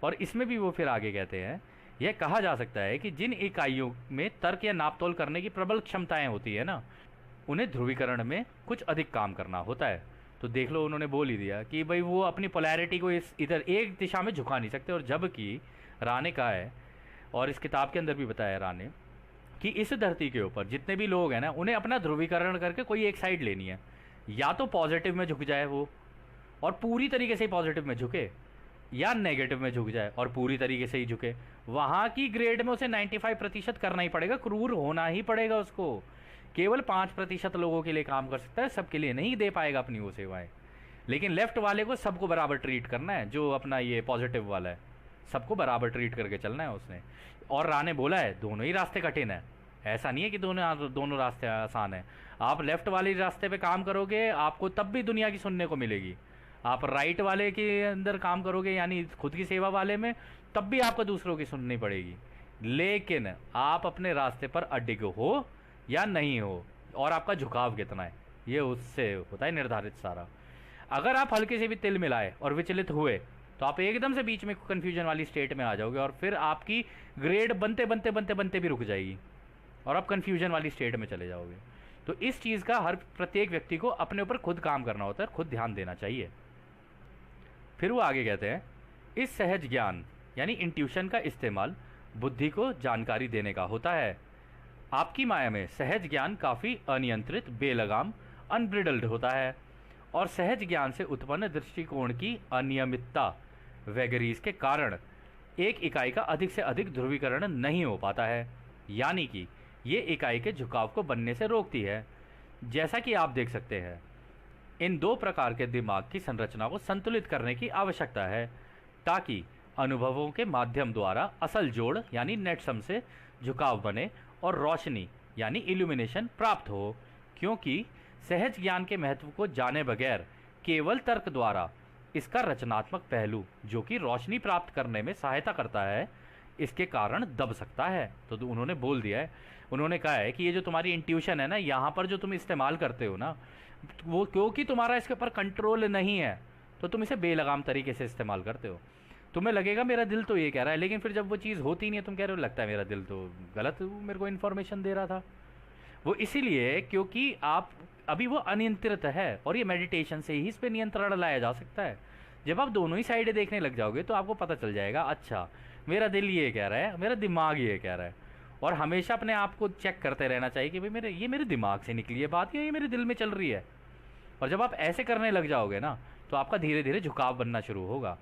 और इसमें भी वो फिर आगे कहते हैं यह कहा जा सकता है कि जिन इकाइयों में तर्क या नापतोल करने की प्रबल क्षमताएं होती है ना, उन्हें ध्रुवीकरण में कुछ अधिक काम करना होता है। तो देख लो उन्होंने बोल ही दिया कि भाई वो अपनी पोलैरिटी को इस इधर एक दिशा में झुका नहीं सकते। और जबकि रा ने कहा है और इस किताब के अंदर भी बताया रा ने कि इस धरती के ऊपर जितने भी लोग हैं ना, उन्हें अपना ध्रुवीकरण करके कोई एक साइड लेनी है, या तो पॉजिटिव में झुक जाए वो और पूरी तरीके से पॉजिटिव में झुके, या नेगेटिव में झुक जाए और पूरी तरीके से ही झुके, वहाँ की ग्रेड में उसे 95% करना ही पड़ेगा, क्रूर होना ही पड़ेगा उसको। केवल 5% लोगों के लिए काम कर सकता है, सबके लिए नहीं दे पाएगा अपनी वो सेवाएं। लेकिन लेफ्ट वाले को सबको बराबर ट्रीट करना है, जो अपना ये पॉजिटिव वाला है, सबको बराबर ट्रीट करके चलना है उसने। और राह ने बोला है दोनों ही रास्ते कठिन है, ऐसा नहीं है कि दोनों रास्ते आसान है। आप लेफ्ट वाले रास्ते पे काम करोगे आपको तब भी दुनिया की सुनने को मिलेगी, आप राइट वाले के अंदर काम करोगे यानी खुद की सेवा वाले में, तब भी आपको दूसरों की सुननी पड़ेगी। लेकिन आप अपने रास्ते पर अडिग हो या नहीं हो और आपका झुकाव कितना है, ये उससे होता है निर्धारित सारा। अगर आप हल्के से भी तिल मिलाए और विचलित हुए तो आप एकदम से बीच में कन्फ्यूजन वाली स्टेट में आ जाओगे और फिर आपकी ग्रेड बनते बनते बनते बनते भी रुक जाएगी और आप कन्फ्यूजन वाली स्टेट में चले जाओगे। तो इस चीज़ का हर प्रत्येक व्यक्ति को अपने ऊपर खुद काम करना होता है, खुद ध्यान देना चाहिए। फिर वो आगे कहते हैं, इस सहज ज्ञान यानी इंट्यूशन का इस्तेमाल बुद्धि को जानकारी देने का होता है। आपकी माया में सहज ज्ञान काफ़ी अनियंत्रित, बेलगाम, अनब्रिडल्ड होता है और सहज ज्ञान से उत्पन्न दृष्टिकोण की अनियमितता वैगरीज के कारण एक इकाई का अधिक से अधिक ध्रुवीकरण नहीं हो पाता है, यानी कि ये इकाई के झुकाव को बनने से रोकती है। जैसा कि आप देख सकते हैं, इन दो प्रकार के दिमाग की संरचना को संतुलित करने की आवश्यकता है ताकि अनुभवों के माध्यम द्वारा असल जोड़ यानी नेट सम से झुकाव बने और रोशनी यानी इल्यूमिनेशन प्राप्त हो। क्योंकि सहज ज्ञान के महत्व को जाने बगैर केवल तर्क द्वारा इसका रचनात्मक पहलू जो कि रोशनी प्राप्त करने में सहायता करता है, इसके कारण दब सकता है। तो उन्होंने बोल दिया है, उन्होंने कहा है कि ये जो तुम्हारी इंट्यूशन है ना, यहाँ पर जो तुम इस्तेमाल करते हो ना, वो क्योंकि तुम्हारा इसके ऊपर कंट्रोल नहीं है तो तुम इसे बेलगाम तरीके से इस्तेमाल करते हो। तुम्हें लगेगा मेरा दिल तो ये कह रहा है, लेकिन फिर जब वो चीज़ होती नहीं है तुम कह रहे हो लगता है मेरा दिल तो गलत मेरे को इन्फॉर्मेशन दे रहा था। वो इसीलिए क्योंकि आप अभी वो अनियंत्रित है और ये मेडिटेशन से ही इस पर नियंत्रण लाया जा सकता है। जब आप दोनों ही साइडें देखने लग जाओगे तो आपको पता चल जाएगा, अच्छा मेरा दिल ये कह रहा है, मेरा दिमाग ये कह रहा है। और हमेशा अपने आप को चेक करते रहना चाहिए कि भाई ये मेरे दिमाग से निकली है बात या ये मेरे दिल में चल रही है। और जब आप ऐसे करने लग जाओगे ना तो आपका धीरे धीरे झुकाव बनना शुरू होगा।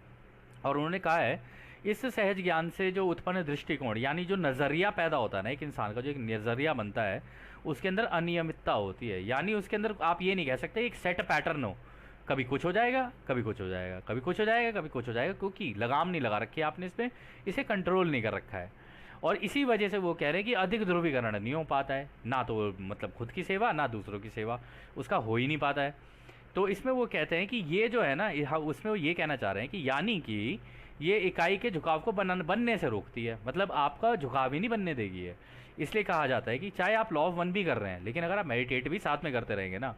और उन्होंने कहा है, इस सहज ज्ञान से जो उत्पन्न दृष्टिकोण यानी जो नज़रिया पैदा होता है ना एक इंसान का, जो एक नज़रिया बनता है, उसके अंदर अनियमितता होती है। यानी उसके अंदर आप ये नहीं कह सकते एक सेट पैटर्न हो, कभी कुछ हो जाएगा, कभी कुछ हो जाएगा, कभी कुछ हो जाएगा, कभी कुछ हो जाएगा, क्योंकि लगाम नहीं लगा रखी है आपने इस पर, इसे कंट्रोल नहीं कर रखा है। और इसी वजह से वो कह रहे हैं कि अधिक ध्रुवीकरण नहीं हो पाता है, ना तो मतलब खुद की सेवा ना दूसरों की सेवा, उसका हो ही नहीं पाता है। तो इसमें वो कहते हैं कि ये जो है ना, उसमें वो ये कहना चाह रहे हैं कि यानी कि ये इकाई के झुकाव को बनने से रोकती है, मतलब आपका झुकाव ही नहीं बनने देगी है। इसलिए कहा जाता है कि चाहे आप लॉ ऑफ वन भी कर रहे हैं, लेकिन अगर आप मेडिटेट भी साथ में करते रहेंगे ना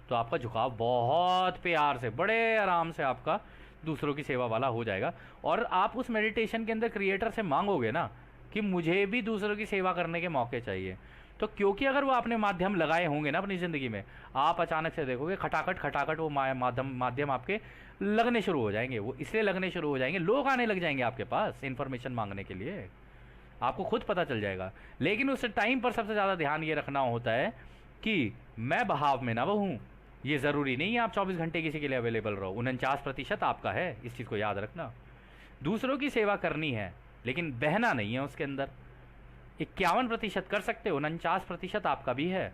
तो आपका झुकाव बहुत प्यार से, बड़े आराम से आपका दूसरों की सेवा वाला हो जाएगा। और आप उस मेडिटेशन के अंदर क्रिएटर से मांगोगे ना कि मुझे भी दूसरों की सेवा करने के मौके चाहिए, तो क्योंकि अगर वो आपने माध्यम लगाए होंगे ना अपनी ज़िंदगी में, आप अचानक से देखोगे खटाखट खटाखट वो माध्यम आपके लगने शुरू हो जाएंगे। वो इसलिए लगने शुरू हो जाएंगे, लोग आने लग जाएंगे आपके पास इन्फॉर्मेशन मांगने के लिए, आपको खुद पता चल जाएगा। लेकिन उस टाइम पर सबसे ज़्यादा ध्यान ये रखना होता है कि मैं बहाव में ना बहूँ। ये ज़रूरी नहीं है आप 24 घंटे किसी के लिए अवेलेबल रहो, 49% आपका है, इस चीज़ को याद रखना। दूसरों की सेवा करनी है लेकिन बहना नहीं है उसके अंदर। 51% कर सकते हो, 49% आपका भी है।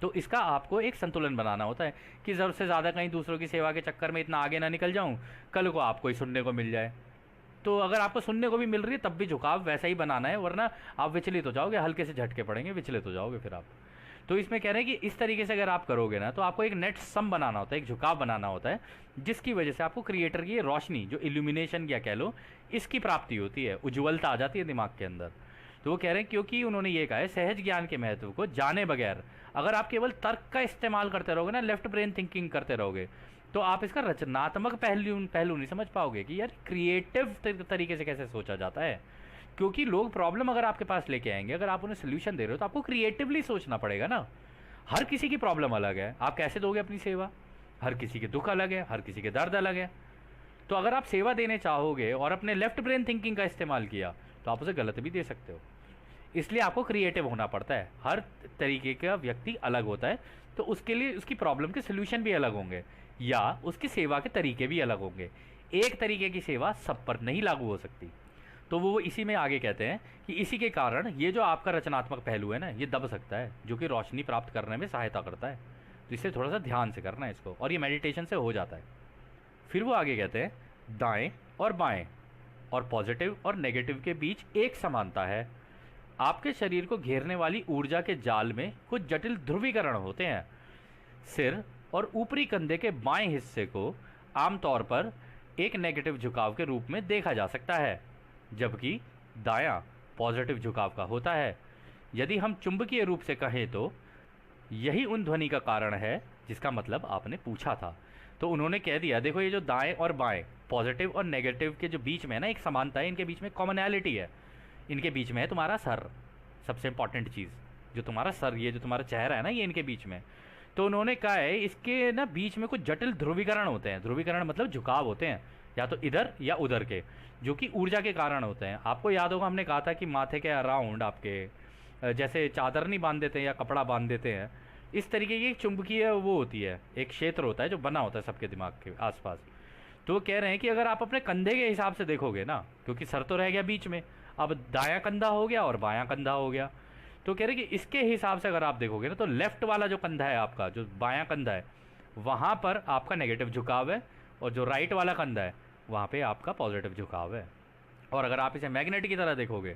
तो इसका आपको एक संतुलन बनाना होता है कि ज़रूरत से ज़्यादा कहीं दूसरों की सेवा के चक्कर में इतना आगे ना निकल जाऊं, कल को आपको ही सुनने को मिल जाए। तो अगर आपको सुनने को भी मिल रही है तब भी झुकाव वैसा ही बनाना है, वरना आप विचलित हो जाओगे, हल्के से झटके पड़ेंगे, विचलित हो जाओगे फिर आप। तो इसमें कह रहे हैं कि इस तरीके से अगर आप करोगे ना तो आपको एक नेट सम बनाना होता है, एक झुकाव बनाना होता है, जिसकी वजह से आपको क्रिएटर की रोशनी, जो इल्यूमिनेशन या कह लो, इसकी प्राप्ति होती है, उज्ज्वलता आ जाती है दिमाग के अंदर। तो वो कह रहे हैं क्योंकि उन्होंने ये कहा है सहज ज्ञान के महत्व को जाने बगैर अगर आप केवल तर्क का इस्तेमाल करते रहोगे ना, लेफ्ट ब्रेन थिंकिंग करते रहोगे, तो आप इसका रचनात्मक पहलू नहीं समझ पाओगे कि यार क्रिएटिव तरीके से कैसे सोचा जाता है। क्योंकि लोग प्रॉब्लम अगर आपके पास लेके आएंगे, अगर आप उन्हें सोल्यूशन दे रहे हो तो आपको क्रिएटिवली सोचना पड़ेगा ना। हर किसी की प्रॉब्लम अलग है, आप कैसे दोगे अपनी सेवा? हर किसी के दुख अलग है, हर किसी के दर्द अलग है। तो अगर आप सेवा देने चाहोगे और अपने लेफ्ट ब्रेन थिंकिंग का इस्तेमाल किया तो आप उसे गलत भी दे सकते हो। इसलिए आपको क्रिएटिव होना पड़ता है। हर तरीके का व्यक्ति अलग होता है, तो उसके लिए उसकी प्रॉब्लम के सोल्यूशन भी अलग होंगे या उसकी सेवा के तरीके भी अलग होंगे। एक तरीके की सेवा सब पर नहीं लागू हो सकती। तो वो इसी में आगे कहते हैं कि इसी के कारण ये जो आपका रचनात्मक पहलू है ना, ये दब सकता है, जो कि रोशनी प्राप्त करने में सहायता करता है। तो इससे थोड़ा सा ध्यान से करना है इसको, और ये मेडिटेशन से हो जाता है। फिर वो आगे कहते हैं दाएं और बाएं और पॉजिटिव और नेगेटिव के बीच एक समानता है। आपके शरीर को घेरने वाली ऊर्जा के जाल में कुछ जटिल ध्रुवीकरण होते हैं। सिर और ऊपरी कंधे के बाएं हिस्से को आमतौर पर एक नेगेटिव झुकाव के रूप में देखा जा सकता है, जबकि दायां पॉजिटिव झुकाव का होता है। यदि हम चुंबकीय रूप से कहें तो यही उन ध्वनि का कारण है जिसका मतलब आपने पूछा था। तो उन्होंने कह दिया, देखो ये जो दाएं और बाएं, पॉजिटिव और नेगेटिव के जो बीच में है ना एक समानता है, इनके बीच में कॉमनैलिटी है। इनके बीच में है तुम्हारा सर, सबसे इंपॉर्टेंट चीज़, जो तुम्हारा सर, ये जो तुम्हारा चेहरा है ना, ये इनके बीच में। तो उन्होंने कहा है इसके ना बीच में कुछ जटिल ध्रुवीकरण होते हैं। ध्रुवीकरण मतलब झुकाव होते हैं, या तो इधर या उधर के, जो कि ऊर्जा के कारण होते हैं। आपको याद होगा हमने कहा था कि माथे के अराउंड आपके जैसे चादर नहीं बांध देते हैं या कपड़ा बांध देते हैं, इस तरीके की चुंबकीय वो होती है, एक क्षेत्र होता है जो बना होता है सबके दिमाग के आसपास। तो वो कह रहे हैं कि अगर आप अपने कंधे के हिसाब से देखोगे ना, क्योंकि सर तो रह गया बीच में, अब दायां कंधा हो गया और बायां कंधा हो गया, तो कह रहे कि इसके हिसाब से अगर आप देखोगे ना, तो लेफ्ट वाला जो कंधा है आपका, जो बायां कंधा है, वहाँ पर आपका नेगेटिव झुकाव है, और जो राइट वाला कंधा है वहाँ पे आपका पॉजिटिव झुकाव है। और अगर आप इसे मैग्नेट की तरह देखोगे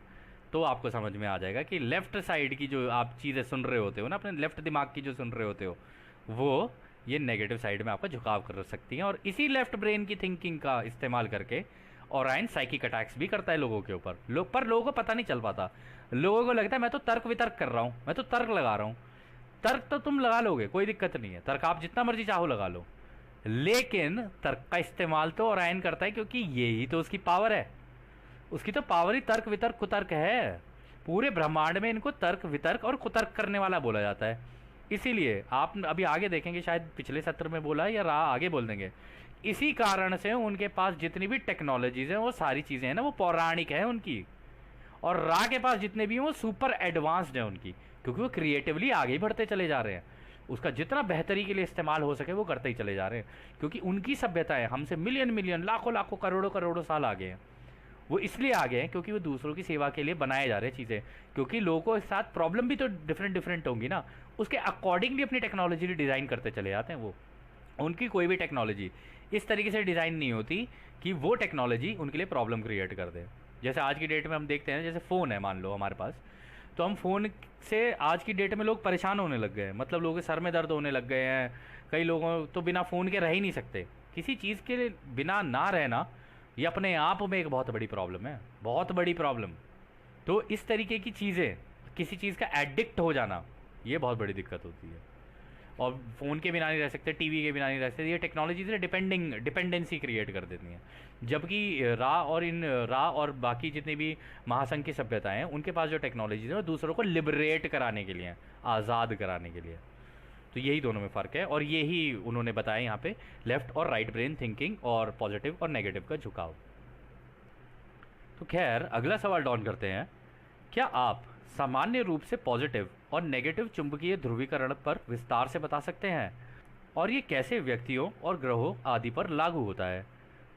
तो आपको समझ में आ जाएगा कि लेफ़्ट साइड की जो आप चीज़ें सुन रहे होते हो ना, अपने लेफ़्ट दिमाग की जो सुन रहे होते हो, वो ये नेगेटिव साइड में आपका झुकाव कर सकती हैं। और इसी लेफ़्ट ब्रेन की थिंकिंग का इस्तेमाल करके ओरायन साइकिक अटैक्स भी करता है लोगों के ऊपर। पर लोगों को पता नहीं चल पाता। लोगों को लगता है मैं तो तर्क वितर्क कर रहा हूँ, मैं तो तर्क लगा रहा हूँ। तर्क तो तुम लगा लोगे, कोई दिक्कत नहीं है, तर्क आप जितना मर्जी चाहो लगा लो, लेकिन तर्क का इस्तेमाल तो ओरायन करता है, क्योंकि यही तो उसकी पावर है। उसकी तो पावर ही तर्क वितर्क कुतर्क है। पूरे ब्रह्मांड में इनको तर्क वितर्क और कुतर्क करने वाला बोला जाता है। इसीलिए आप अभी आगे देखेंगे, शायद पिछले सत्र में बोला या आगे बोल देंगे, इसी कारण से उनके पास जितनी भी टेक्नोलॉजीज हैं वो सारी चीज़ें हैं ना, वो पौराणिक है उनकी। और रा के पास जितने भी हैं वो सुपर एडवांस्ड है उनकी, क्योंकि वो क्रिएटिवली आगे ही बढ़ते चले जा रहे हैं। उसका जितना बेहतरी के लिए इस्तेमाल हो सके वो करते ही चले जा रहे हैं, क्योंकि उनकी सभ्यताएं हमसे मिलियन मिलियन लाखों लाखों करोड़ों करोड़ों साल आगे हैं। वो इसलिए आगे हैं क्योंकि वो दूसरों की सेवा के लिए बनाए जा रहे हैं चीज़ें, क्योंकि लोगों के साथ प्रॉब्लम भी तो डिफरेंट डिफरेंट होंगी ना, उसके अकॉर्डिंगली अपनी टेक्नोलॉजी डिज़ाइन करते चले जाते हैं। वो उनकी कोई भी टेक्नोलॉजी इस तरीके से डिज़ाइन नहीं होती कि वो टेक्नोलॉजी उनके लिए प्रॉब्लम क्रिएट कर दे। जैसे आज की डेट में हम देखते हैं, जैसे फ़ोन है मान लो हमारे पास, तो हम फ़ोन से आज की डेट में लोग परेशान होने लग गए हैं, मतलब लोगों के सर में दर्द होने लग गए हैं। कई लोगों तो बिना फ़ोन के रह ही नहीं सकते। किसी चीज़ के बिना ना रहना ये अपने आप में एक बहुत बड़ी प्रॉब्लम है, बहुत बड़ी प्रॉब्लम। तो इस तरीके की चीज़ें, किसी चीज़ का एडिक्ट हो जाना, ये बहुत बड़ी दिक्कत होती है। और फ़ोन के बिना नहीं रह सकते, टीवी के बिना नहीं रह सकते, ये टेक्नोलॉजी से डिपेंडेंसी क्रिएट कर देती हैं। जबकि रा और बाकी जितनी भी महासंघ की सभ्यताएं हैं, उनके पास जो टेक्नोलॉजीज है वो दूसरों को लिबरेट कराने के लिए, आज़ाद कराने के लिए। तो यही दोनों में फ़र्क है, और यही उन्होंने बताया यहाँ पे, लेफ़्ट और राइट ब्रेन थिंकिंग और पॉजिटिव और नेगेटिव का झुकाव। तो खैर अगला सवाल डॉन करते हैं, क्या आप सामान्य रूप से पॉजिटिव और नेगेटिव चुंबकीय ध्रुवीकरण पर विस्तार से बता सकते हैं, और ये कैसे व्यक्तियों और ग्रहों आदि पर लागू होता है?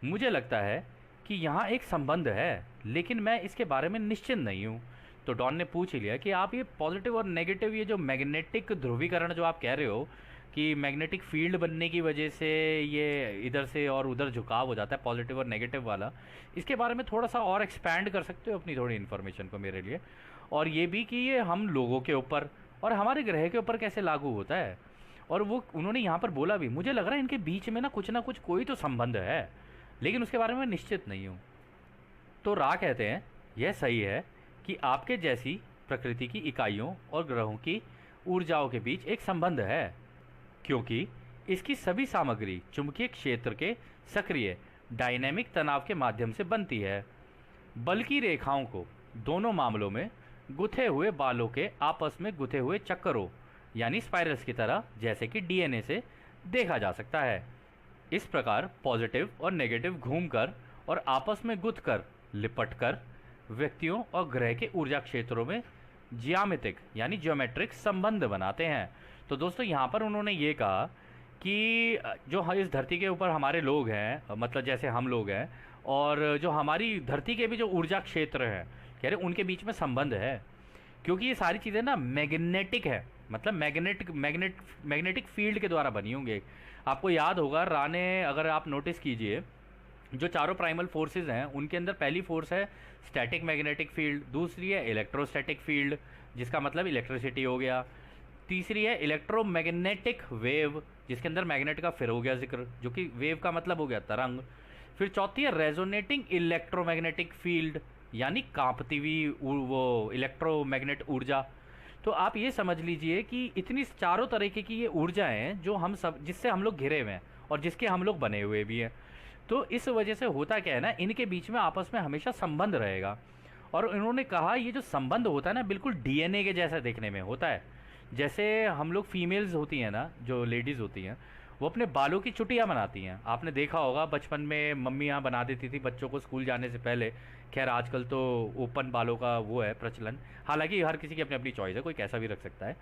मुझे लगता है कि यहाँ एक संबंध है, लेकिन मैं इसके बारे में निश्चित नहीं हूँ। तो डॉन ने पूछ ही लिया कि आप ये पॉजिटिव और नेगेटिव, ये जो मैग्नेटिक ध्रुवीकरण जो आप कह रहे हो कि मैग्नेटिक फील्ड बनने की वजह से ये इधर से और उधर झुकाव हो जाता है, पॉजिटिव और नेगेटिव वाला, इसके बारे में थोड़ा सा और एक्सपैंड कर सकते हो अपनी थोड़ी इन्फॉर्मेशन को मेरे लिए? और ये भी कि ये हम लोगों के ऊपर और हमारे ग्रह के ऊपर कैसे लागू होता है? और वो उन्होंने यहाँ पर बोला भी, मुझे लग रहा है इनके बीच में ना कुछ कोई तो संबंध है, लेकिन उसके बारे में निश्चित नहीं हूँ। तो रा कहते हैं यह सही है कि आपके जैसी प्रकृति की इकाइयों और ग्रहों की ऊर्जाओं के बीच एक संबंध है, क्योंकि इसकी सभी सामग्री चुंबकीय क्षेत्र के सक्रिय डायनेमिक तनाव के माध्यम से बनती है। बल्कि रेखाओं को दोनों मामलों में गुथे हुए बालों के आपस में गुथे हुए चक्करों यानी स्पाइरल्स की तरह, जैसे कि डीएनए से देखा जा सकता है। इस प्रकार पॉजिटिव और नेगेटिव घूमकर और आपस में गुथकर लिपटकर व्यक्तियों और ग्रह के ऊर्जा क्षेत्रों में ज्यामितिक यानी ज्योमेट्रिक संबंध बनाते हैं। तो दोस्तों यहाँ पर उन्होंने ये कहा कि जो इस धरती के ऊपर हमारे लोग हैं, मतलब जैसे हम लोग हैं, और जो हमारी धरती के भी जो ऊर्जा क्षेत्र हैं, कह रहे उनके बीच में संबंध है। क्योंकि ये सारी चीज़ें ना मैग्नेटिक है, मतलब मैग्नेटिक फील्ड के द्वारा बनी होंगी। आपको याद होगा रा ने, अगर आप नोटिस कीजिए, जो चारों प्राइमल फोर्सेस हैं उनके अंदर पहली फोर्स है स्टैटिक मैग्नेटिक फील्ड, दूसरी है इलेक्ट्रोस्टैटिक फील्ड जिसका मतलब इलेक्ट्रिसिटी हो गया, तीसरी है इलेक्ट्रोमैग्नेटिक वेव जिसके अंदर मैग्नेट का फिर हो गया जिक्र, जो कि वेव का मतलब हो गया तरंग। फिर चौथी है रेजोनेटिंग इलेक्ट्रोमैग्नेटिक फील्ड, यानी कांपती हुई वो इलेक्ट्रोमैग्नेट ऊर्जा। तो आप ये समझ लीजिए कि इतनी चारों तरीके की ये ऊर्जाएं हैं जो हम सब, जिससे हम लोग घिरे हुए हैं और जिसके हम लोग बने हुए भी हैं। तो इस वजह से होता क्या है ना, इनके बीच में आपस में हमेशा संबंध रहेगा। और इन्होंने कहा ये जो संबंध होता है ना, बिल्कुल डीएनए के जैसा देखने में होता है। जैसे हम लोग फीमेल्स होती हैं ना, जो लेडीज़ होती हैं, वो अपने बालों की चुटियाँ बनाती हैं। आपने देखा होगा बचपन में मम्मियाँ बना देती थी बच्चों को स्कूल जाने से पहले। खैर आजकल तो ओपन बालों का वो है प्रचलन, हालांकि हर किसी की अपनी अपनी चॉइस है, कोई कैसा भी रख सकता है।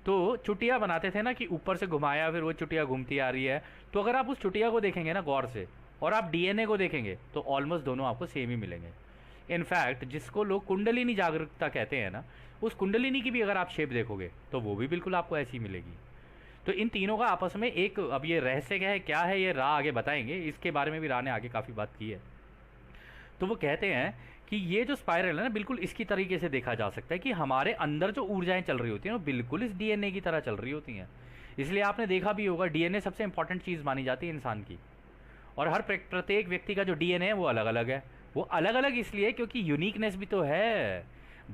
तो चुटिया बनाते थे ना कि ऊपर से घुमाया, फिर वो चुटिया घूमती आ रही है। तो अगर आप उस चुटिया को देखेंगे ना गौर से, और आप डीएनए को देखेंगे, तो ऑलमोस्ट दोनों आपको सेम ही मिलेंगे। इनफैक्ट जिसको लोग कुंडलिनी जागरूकता कहते हैं ना, उस कुंडलिनी की भी अगर आप शेप देखोगे तो वो भी बिल्कुल आपको ऐसी मिलेगी। तो इन तीनों का आपस में एक, अब ये रहस्य क्या है ये रा आगे बताएंगे, इसके बारे में भी रा ने आगे काफ़ी बात की है। तो वो कहते हैं कि ये जो स्पाइरल है ना, बिल्कुल इसकी तरीके से देखा जा सकता है कि हमारे अंदर जो ऊर्जाएं चल रही होती हैं वो बिल्कुल इस डीएनए की तरह चल रही होती हैं। इसलिए आपने देखा भी होगा डीएनए सबसे इंपॉर्टेंट चीज़ मानी जाती है इंसान की। और हर प्रत्येक व्यक्ति का जो डीएनए है वो अलग अलग है। वो अलग अलग इसलिए क्योंकि यूनिकनेस भी तो है।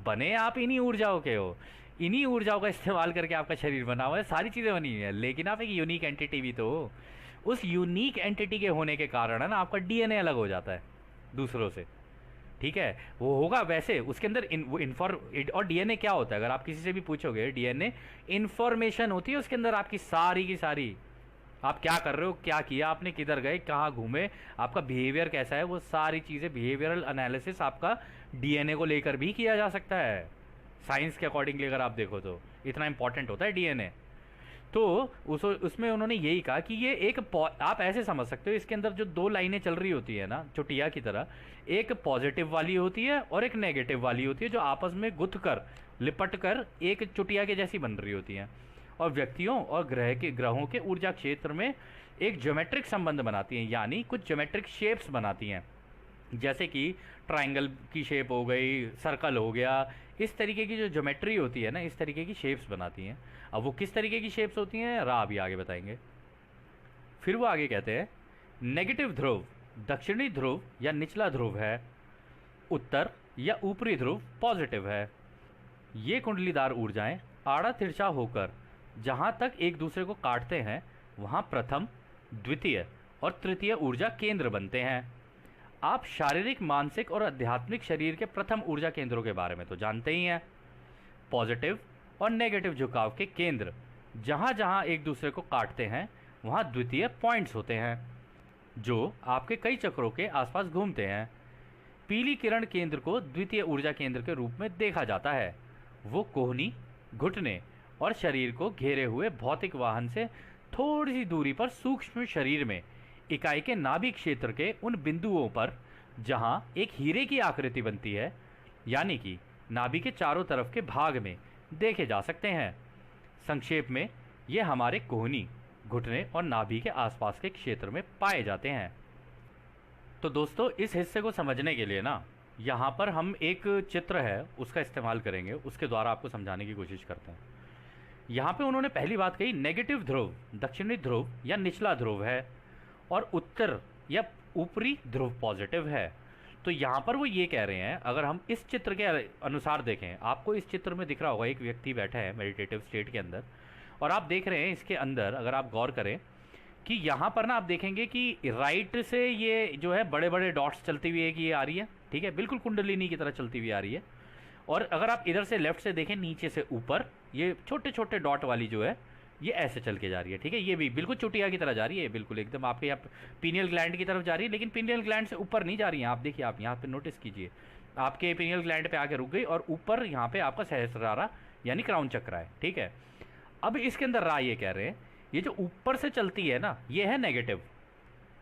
बने आप इन्हीं ऊर्जाओं के हो, इन्हीं ऊर्जाओं का इस्तेमाल करके आपका शरीर बना हुआ है, सारी चीज़ें बनी हुई है, लेकिन आप एक यूनिक एंटिटी भी तो हो। उस यूनिक एंटिटी के होने के कारण है ना आपका डीएनए अलग हो जाता है दूसरों से। ठीक है, वो होगा वैसे उसके अंदर और डीएनए क्या होता है, अगर आप किसी से भी पूछोगे, डीएनए इंफॉर्मेशन होती है उसके अंदर आपकी सारी की सारी। आप क्या कर रहे हो, क्या किया आपने, किधर गए, कहाँ घूमे, आपका बिहेवियर कैसा है, वो सारी चीज़ें, बिहेवियरल एनालिसिस आपका डीएनए को लेकर भी किया जा सकता है। साइंस के अकॉर्डिंगली अगर आप देखो तो इतना इंपॉर्टेंट होता है डीएनए। तो उसमें उन्होंने यही कहा कि ये एक, आप ऐसे समझ सकते हो, इसके अंदर जो दो लाइनें चल रही होती है ना चुटिया की तरह, एक पॉजिटिव वाली होती है और एक नेगेटिव वाली होती है, जो आपस में गुथ कर लिपट कर एक चुटिया के जैसी बन रही होती हैं, और व्यक्तियों और ग्रहों के ऊर्जा क्षेत्र में एक ज्योमेट्रिक संबंध बनाती हैं, यानी कुछ ज्योमेट्रिक शेप्स बनाती हैं, जैसे कि ट्रायंगल की शेप हो गई, सर्कल हो गया। इस तरीके की जो ज्योमेट्री होती है ना, इस तरीके की शेप्स बनाती हैं। अब वो किस तरीके की शेप्स होती हैं रा अभी आगे बताएंगे। फिर वो आगे कहते हैं नेगेटिव ध्रुव दक्षिणी ध्रुव या निचला ध्रुव है, उत्तर या ऊपरी ध्रुव पॉजिटिव है। ये कुंडलीदार ऊर्जाएं आड़ा तिरछा होकर जहाँ तक एक दूसरे को काटते हैं वहाँ प्रथम, द्वितीय और तृतीय ऊर्जा केंद्र बनते हैं। आप शारीरिक, मानसिक और आध्यात्मिक शरीर के प्रथम ऊर्जा केंद्रों के बारे में तो जानते ही हैं। पॉजिटिव और नेगेटिव झुकाव के केंद्र जहाँ जहाँ एक दूसरे को काटते हैं वहाँ द्वितीय पॉइंट्स होते हैं, जो आपके कई चक्रों के आसपास घूमते हैं। पीली किरण केंद्र को द्वितीय ऊर्जा केंद्र के रूप में देखा जाता है। वो कोहनी, घुटने और शरीर को घेरे हुए भौतिक वाहन से थोड़ी सी दूरी पर सूक्ष्म शरीर में इकाई के नाभिक क्षेत्र के उन बिंदुओं पर जहां एक हीरे की आकृति बनती है, यानी कि नाभि के चारों तरफ के भाग में देखे जा सकते हैं। संक्षेप में ये हमारे कोहनी, घुटने और नाभि के आसपास के क्षेत्र में पाए जाते हैं। तो दोस्तों इस हिस्से को समझने के लिए ना, यहाँ पर हम एक चित्र है उसका इस्तेमाल करेंगे, उसके द्वारा आपको समझाने की कोशिश करते हैं। यहाँ पे उन्होंने पहली बात कही नेगेटिव ध्रुव दक्षिणी ध्रुव या निचला ध्रुव है, और उत्तर या ऊपरी ध्रुव पॉजिटिव है। तो यहाँ पर वो ये कह रहे हैं, अगर हम इस चित्र के अनुसार देखें, आपको इस चित्र में दिख रहा होगा एक व्यक्ति बैठा है मेडिटेटिव स्टेट के अंदर, और आप देख रहे हैं इसके अंदर अगर आप गौर करें कि यहाँ पर ना आप देखेंगे कि राइट से ये जो है बड़े बड़े डॉट्स चलती हुई एक ये आ रही है, ठीक है, बिल्कुल कुंडलिनी की तरह चलती हुई आ रही है। और अगर आप इधर से लेफ्ट से देखें, नीचे से ऊपर ये छोटे छोटे डॉट वाली जो है ये ऐसे चल के जा रही है, ठीक है, ये भी बिल्कुल चुटिया की तरह जा रही है, बिल्कुल एकदम आपके यहाँ पीनियल ग्लैंड की तरफ जा रही है, लेकिन पीनियल ग्लैंड से ऊपर नहीं जा रही है। आप देखिए, आप यहाँ पे नोटिस कीजिए, आपके पीनियल ग्लैंड पे आके रुक गई और ऊपर यहाँ पे आपका सहस्रारा यानी क्राउन चक्र है, ठीक है। अब इसके अंदर रा ये कह रहे हैं ये जो ऊपर से चलती है ना, ये है नेगेटिव।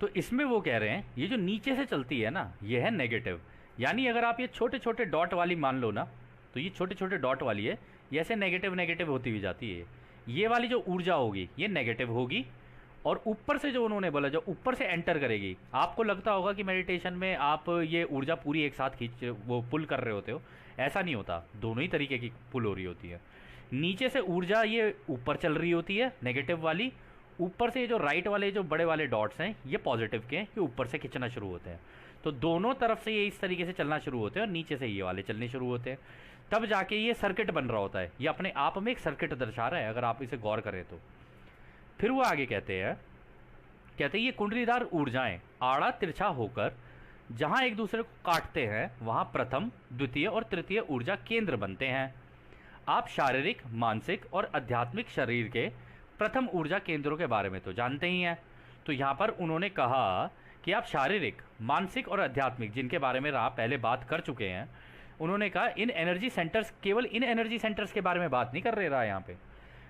तो इसमें वो कह रहे हैं ये जो नीचे से चलती है ना, ये है नेगेटिव। यानी अगर आप ये छोटे छोटे डॉट वाली मान लो ना, तो ये छोटे छोटे डॉट वाली है, ये ऐसे नेगेटिव नेगेटिव होती हुई जाती है। ये वाली जो ऊर्जा होगी ये नेगेटिव होगी, और ऊपर से जो उन्होंने बोला, जो ऊपर से एंटर करेगी, आपको लगता होगा कि मेडिटेशन में आप ये ऊर्जा पूरी एक साथ खींच वो पुल कर रहे होते हो, ऐसा नहीं होता। दोनों ही तरीके की पुल हो रही होती है। नीचे से ऊर्जा ये ऊपर चल रही होती है नेगेटिव वाली, ऊपर से ये जो राइट वाले जो बड़े वाले डॉट्स हैं ये पॉजिटिव के हैं, ये ऊपर से खींचना शुरू होते हैं। तो दोनों तरफ से ये इस तरीके से चलना शुरू होते हैं, और नीचे से ये वाले चलने शुरू होते हैं। तब जाके ये सर्किट बन रहा होता है। ये अपने आप में एक सर्किट दर्शा रहा है, अगर आप इसे गौर करें तो। फिर वो आगे कहते हैं ये कुंडलीदार ऊर्जाएं आड़ा तिरछा होकर जहां एक दूसरे को काटते हैं, वहां प्रथम, द्वितीय और तृतीय ऊर्जा केंद्र बनते हैं। आप शारीरिक, मानसिक और आध्यात्मिक शरीर के प्रथम ऊर्जा केंद्रों के बारे में तो जानते ही हैं। तो यहाँ पर उन्होंने कहा कि आप शारीरिक, मानसिक और आध्यात्मिक, जिनके बारे में आप पहले बात कर चुके हैं, उन्होंने कहा इन एनर्जी सेंटर्स, केवल इन एनर्जी सेंटर्स के बारे में बात नहीं कर रहा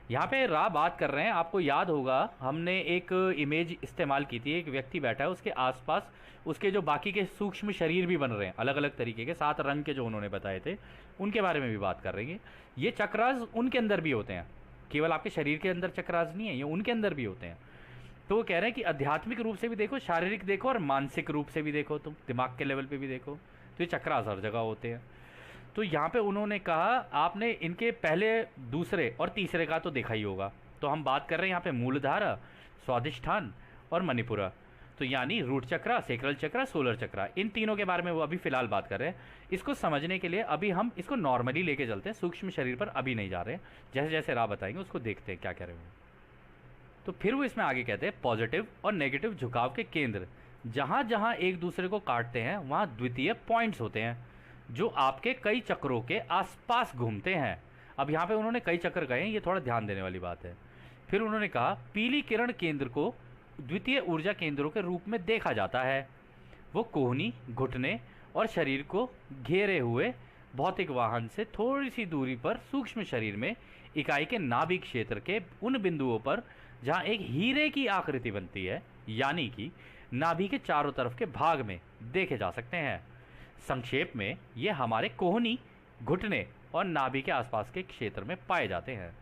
यहाँ पे रा बात कर रहे हैं। आपको याद होगा हमने एक इमेज इस्तेमाल की थी, एक व्यक्ति बैठा है, उसके आसपास उसके जो बाकी के सूक्ष्म शरीर भी बन रहे हैं, अलग अलग तरीके के 7 रंग के जो उन्होंने बताए थे, उनके बारे में भी बात कर रहे हैं। ये चक्रास उनके अंदर भी होते हैं, केवल आपके शरीर के अंदर चक्रास नहीं है, ये उनके अंदर भी होते हैं। तो वो कह रहे हैं कि आध्यात्मिक रूप से भी देखो, शारीरिक देखो और मानसिक रूप से भी देखो, तुम दिमाग के लेवल पे भी देखो, तो ये चक्रास हर जगह होते हैं। तो यहाँ पे उन्होंने कहा आपने इनके पहले, दूसरे और तीसरे का तो देखा ही होगा। तो हम बात कर रहे हैं यहाँ पे मूलधारा, स्वादिष्ठान और मणिपुरा। तो यानी रूट चक्रा, सेक्रल चक्रा, सोलर चक्रा, इन तीनों के बारे में वो अभी फ़िलहाल बात कर रहे हैं। इसको समझने के लिए अभी हम इसको नॉर्मली लेके चलते हैं, सूक्ष्म शरीर पर अभी नहीं जा रहे हैं। जैसे जैसे राह बताएंगे उसको देखते हैं क्या कह रहे हैं। तो फिर वो इसमें आगे कहते हैं पॉजिटिव और नेगेटिव झुकाव के केंद्र जहाँ जहाँ एक दूसरे को काटते हैं, वहाँ द्वितीय पॉइंट्स होते हैं जो आपके कई चक्रों के आसपास घूमते हैं। अब यहाँ पे उन्होंने कई चक्र कहे हैं, ये थोड़ा ध्यान देने वाली बात है। फिर उन्होंने कहा पीली किरण केंद्र को द्वितीय ऊर्जा केंद्रों के रूप में देखा जाता है। वो कोहनी, घुटने और शरीर को घेरे हुए भौतिक वाहन से थोड़ी सी दूरी पर सूक्ष्म शरीर में इकाई के नाभि क्षेत्र के उन बिंदुओं पर जहाँ एक हीरे की आकृति बनती है, यानी कि नाभि के चारों तरफ के भाग में देखे जा सकते हैं। संक्षेप में ये हमारे कोहनी, घुटने और नाभि के आसपास के क्षेत्र में पाए जाते हैं।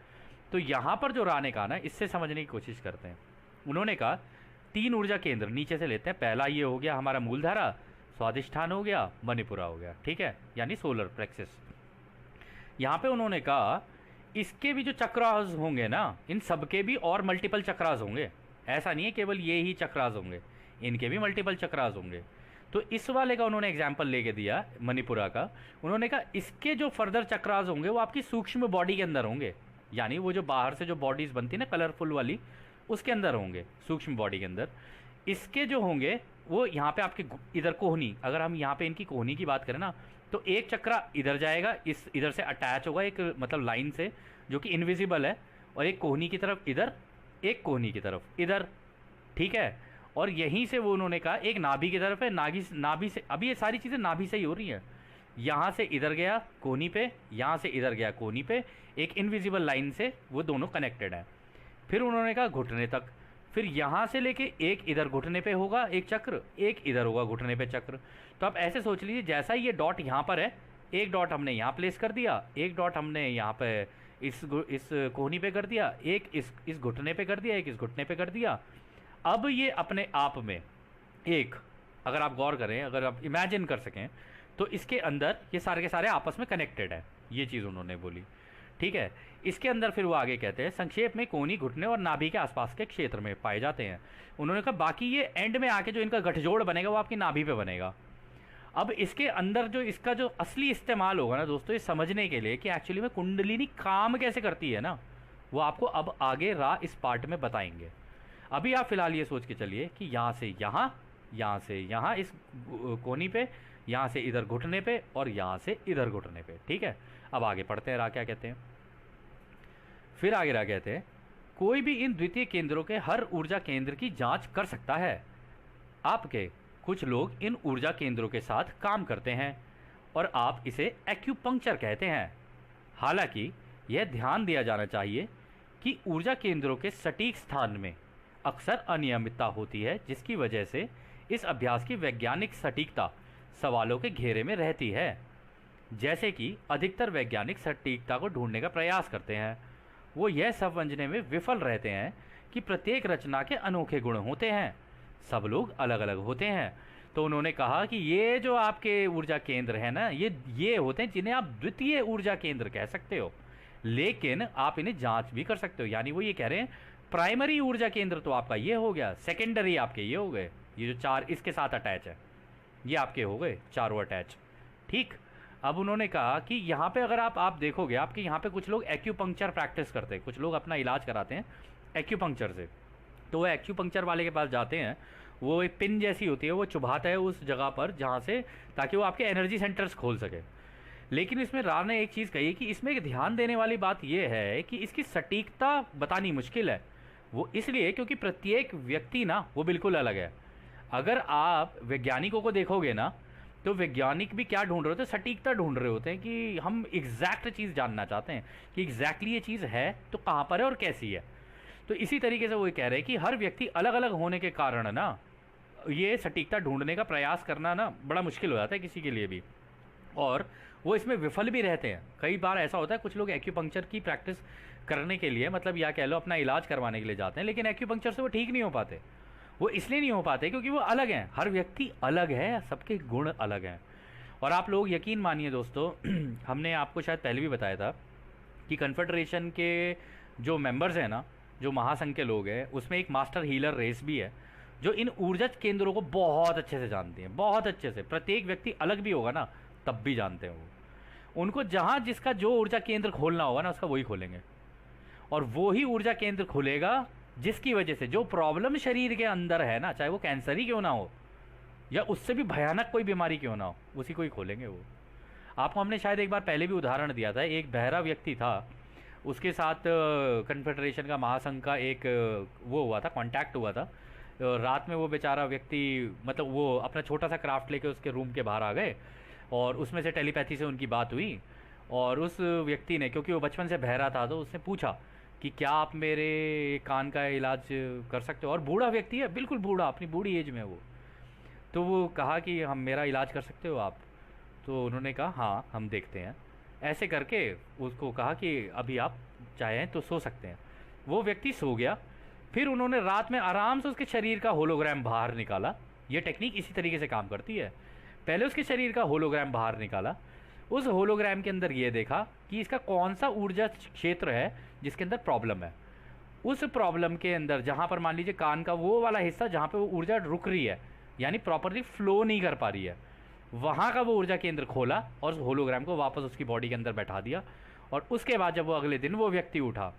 तो यहाँ पर जो राने का ना, इससे समझने की कोशिश करते हैं। उन्होंने कहा 3 ऊर्जा केंद्र नीचे से लेते हैं। पहला ये हो गया हमारा मूलधारा, स्वादिष्ठान हो गया, मणिपुरा हो गया, ठीक है, यानी सोलर प्लेक्सस। यहाँ पे उन्होंने कहा इसके भी जो चक्रास होंगे ना, इन सबके भी और मल्टीपल चक्रास होंगे। ऐसा नहीं है केवल ये ही चक्रास होंगे, इनके भी मल्टीपल चक्रास होंगे। तो इस वाले का उन्होंने एग्जाम्पल लेके दिया मणिपुरा का। उन्होंने कहा इसके जो फर्दर चक्रास होंगे वो आपकी सूक्ष्म बॉडी के अंदर होंगे, यानी वो जो बाहर से जो बॉडीज़ बनती है ना कलरफुल वाली, उसके अंदर होंगे, सूक्ष्म बॉडी के अंदर। इसके जो होंगे वो यहाँ पे आपके इधर कोहनी, अगर हम यहाँ पे इनकी कोहनी की बात करें ना, तो एक चक्रा इधर जाएगा, इस इधर से अटैच होगा एक मतलब लाइन से जो कि इनविजिबल है, और एक कोहनी की तरफ इधर, एक कोहनी की तरफ इधर, ठीक है। और यहीं से वो उन्होंने कहा एक नाभि की तरफ है, नाभि से, अभी ये सारी चीज़ें नाभि से ही हो रही हैं। यहाँ से इधर गया कोहनी पे, यहाँ से इधर गया कोहनी पे, एक इनविजिबल लाइन से वो दोनों कनेक्टेड हैं। फिर उन्होंने कहा घुटने तक, फिर यहाँ से लेके एक इधर घुटने पे होगा एक चक्र, एक इधर होगा घुटने पे चक्र। तो आप ऐसे सोच लीजिए जैसा ये डॉट यहाँ पर है, एक डॉट हमने यहाँ प्लेस कर दिया, एक डॉट हमने यहाँ पे इस कोहनी पे कर दिया, एक इस घुटने पे कर दिया, एक इस घुटने पे कर दिया। अब ये अपने आप में एक, अगर आप गौर करें, अगर आप इमेजिन कर सकें, तो इसके अंदर ये सारे के सारे आपस में कनेक्टेड है। ये चीज़ उन्होंने बोली, ठीक है। इसके अंदर फिर वो आगे कहते हैं संक्षेप में कोहनी, घुटने और नाभि के आसपास के क्षेत्र में पाए जाते हैं। उन्होंने कहा बाकी ये एंड में आके जो इनका गठजोड़ बनेगा वो आपकी नाभि पे बनेगा। अब इसके अंदर जो इसका जो असली इस्तेमाल होगा ना दोस्तों, ये समझने के लिए कि एक्चुअली में कुंडलिनी काम कैसे करती है ना, वो आपको अब आगे इस पार्ट में बताएंगे। अभी आप फिलहाल ये सोच के चलिए कि यहाँ से यहाँ, यहाँ से यहाँ इस कोहनी पे, यहाँ से इधर घुटने पे और यहाँ से इधर घुटने पे, ठीक है। अब आगे पढ़ते हैं, रा क्या कहते हैं। फिर आगे रा कहते हैं कोई भी इन द्वितीय केंद्रों के हर ऊर्जा केंद्र की जांच कर सकता है। आपके कुछ लोग इन ऊर्जा केंद्रों के साथ काम करते हैं और आप इसे एक्यूपंक्चर कहते हैं। हालांकि यह ध्यान दिया जाना चाहिए कि ऊर्जा केंद्रों के सटीक स्थान में अक्सर अनियमितता होती है, जिसकी वजह से इस अभ्यास की वैज्ञानिक सटीकता सवालों के घेरे में रहती है। जैसे कि अधिकतर वैज्ञानिक सटीकता को ढूंढने का प्रयास करते हैं, वो यह समझने में विफल रहते हैं कि प्रत्येक रचना के अनोखे गुण होते हैं, सब लोग अलग अलग होते हैं। तो उन्होंने कहा कि ये जो आपके ऊर्जा केंद्र है ना, ये होते हैं जिन्हें आप द्वितीय ऊर्जा केंद्र कह सकते हो, लेकिन आप इन्हें जांच भी कर सकते हो। यानी वो ये कह रहे हैं प्राइमरी ऊर्जा केंद्र तो आपका ये हो गया, सेकेंडरी आपके ये हो गए, ये जो 4 इसके साथ अटैच है ये आपके हो गए चारों अटैच। ठीक, अब उन्होंने कहा कि यहाँ पे अगर आप देखोगे, आपके यहाँ पे कुछ लोग एक्यूपंक्चर प्रैक्टिस करते हैं, कुछ लोग अपना इलाज कराते हैं एक्यूपंक्चर से। तो वो एक्यूपंक्चर वाले के पास जाते हैं, वो एक पिन जैसी होती है, वो चुभाता है उस जगह पर जहाँ से, ताकि वो आपके एनर्जी सेंटर्स खोल सके। लेकिन इसमें राव ने एक चीज़ कही कि इसमें एक ध्यान देने वाली बात यह है कि इसकी सटीकता बतानी मुश्किल है। वो इसलिए क्योंकि प्रत्येक व्यक्ति ना वो बिल्कुल अलग है। अगर आप वैज्ञानिकों को देखोगे ना, तो वैज्ञानिक भी क्या ढूंढ रहे होते हैं, सटीकता ढूंढ रहे होते हैं कि हम एग्जैक्ट चीज़ जानना चाहते हैं कि एग्जैक्टली ये चीज़ है तो कहाँ पर है और कैसी है। तो इसी तरीके से वो कह रहे हैं कि हर व्यक्ति अलग अलग होने के कारण ना ये सटीकता ढूंढने का प्रयास करना ना बड़ा मुश्किल हो जाता है किसी के लिए भी, और वो इसमें विफल भी रहते हैं। कई बार ऐसा होता है कुछ लोग एक्यूपंक्चर की प्रैक्टिस करने के लिए, मतलब या कह लो अपना इलाज करवाने के लिए जाते हैं, लेकिन एक्यूपंक्चर से वो ठीक नहीं हो पाते। वो इसलिए नहीं हो पाते क्योंकि वो अलग हैं, हर व्यक्ति अलग है, सबके गुण अलग हैं। और आप लोग यकीन मानिए दोस्तों, हमने आपको शायद पहले भी बताया था कि कन्फेडरेशन के जो मेंबर्स हैं ना, जो महासंघ के लोग हैं, उसमें एक मास्टर हीलर रेस भी है जो इन ऊर्जा केंद्रों को बहुत अच्छे से जानती हैं, बहुत अच्छे से। प्रत्येक व्यक्ति अलग भी होगा ना तब भी जानते हैं वो। उनको जहाँ जिसका जो ऊर्जा केंद्र खोलना होगा ना उसका वही खोलेंगे, और वो ही ऊर्जा केंद्र खुलेगा जिसकी वजह से जो प्रॉब्लम शरीर के अंदर है ना, चाहे वो कैंसर ही क्यों ना हो या उससे भी भयानक कोई बीमारी क्यों ना हो, उसी को ही खोलेंगे वो। आपको हमने शायद एक बार पहले भी उदाहरण दिया था, एक बहरा व्यक्ति था, उसके साथ कन्फेडरेशन का महासंघ का एक वो हुआ था, कांटेक्ट हुआ था। रात में वो बेचारा व्यक्ति, मतलब वो अपना छोटा सा क्राफ्ट लेके उसके रूम के बाहर आ गए और उसमें से टेलीपैथी से उनकी बात हुई। और उस व्यक्ति ने, क्योंकि वो बचपन से बहरा था, तो उसने पूछा कि क्या आप मेरे कान का इलाज कर सकते हो। और बूढ़ा व्यक्ति है, बिल्कुल बूढ़ा, अपनी बूढ़ी एज में वो। तो वो कहा कि हम मेरा इलाज कर सकते हो आप। तो उन्होंने कहा हाँ हम देखते हैं। ऐसे करके उसको कहा कि अभी आप चाहें तो सो सकते हैं। वो व्यक्ति सो गया। फिर उन्होंने रात में आराम से उसके शरीर का होलोग्राम बाहर निकाला। ये टेक्निक इसी तरीके से काम करती है। पहले उसके शरीर का होलोग्राम बाहर निकाला, उस होलोग्राम के अंदर ये देखा कि इसका कौन सा ऊर्जा क्षेत्र है जिसके अंदर प्रॉब्लम है। उस प्रॉब्लम के अंदर जहाँ पर मान लीजिए कान का वो वाला हिस्सा जहाँ पे वो ऊर्जा रुक रही है, यानी प्रॉपरली फ्लो नहीं कर पा रही है, वहाँ का वो ऊर्जा केंद्र खोला और उस होलोग्राम को वापस उसकी बॉडी के अंदर बैठा दिया। और उसके बाद जब वो अगले दिन वो व्यक्ति उठा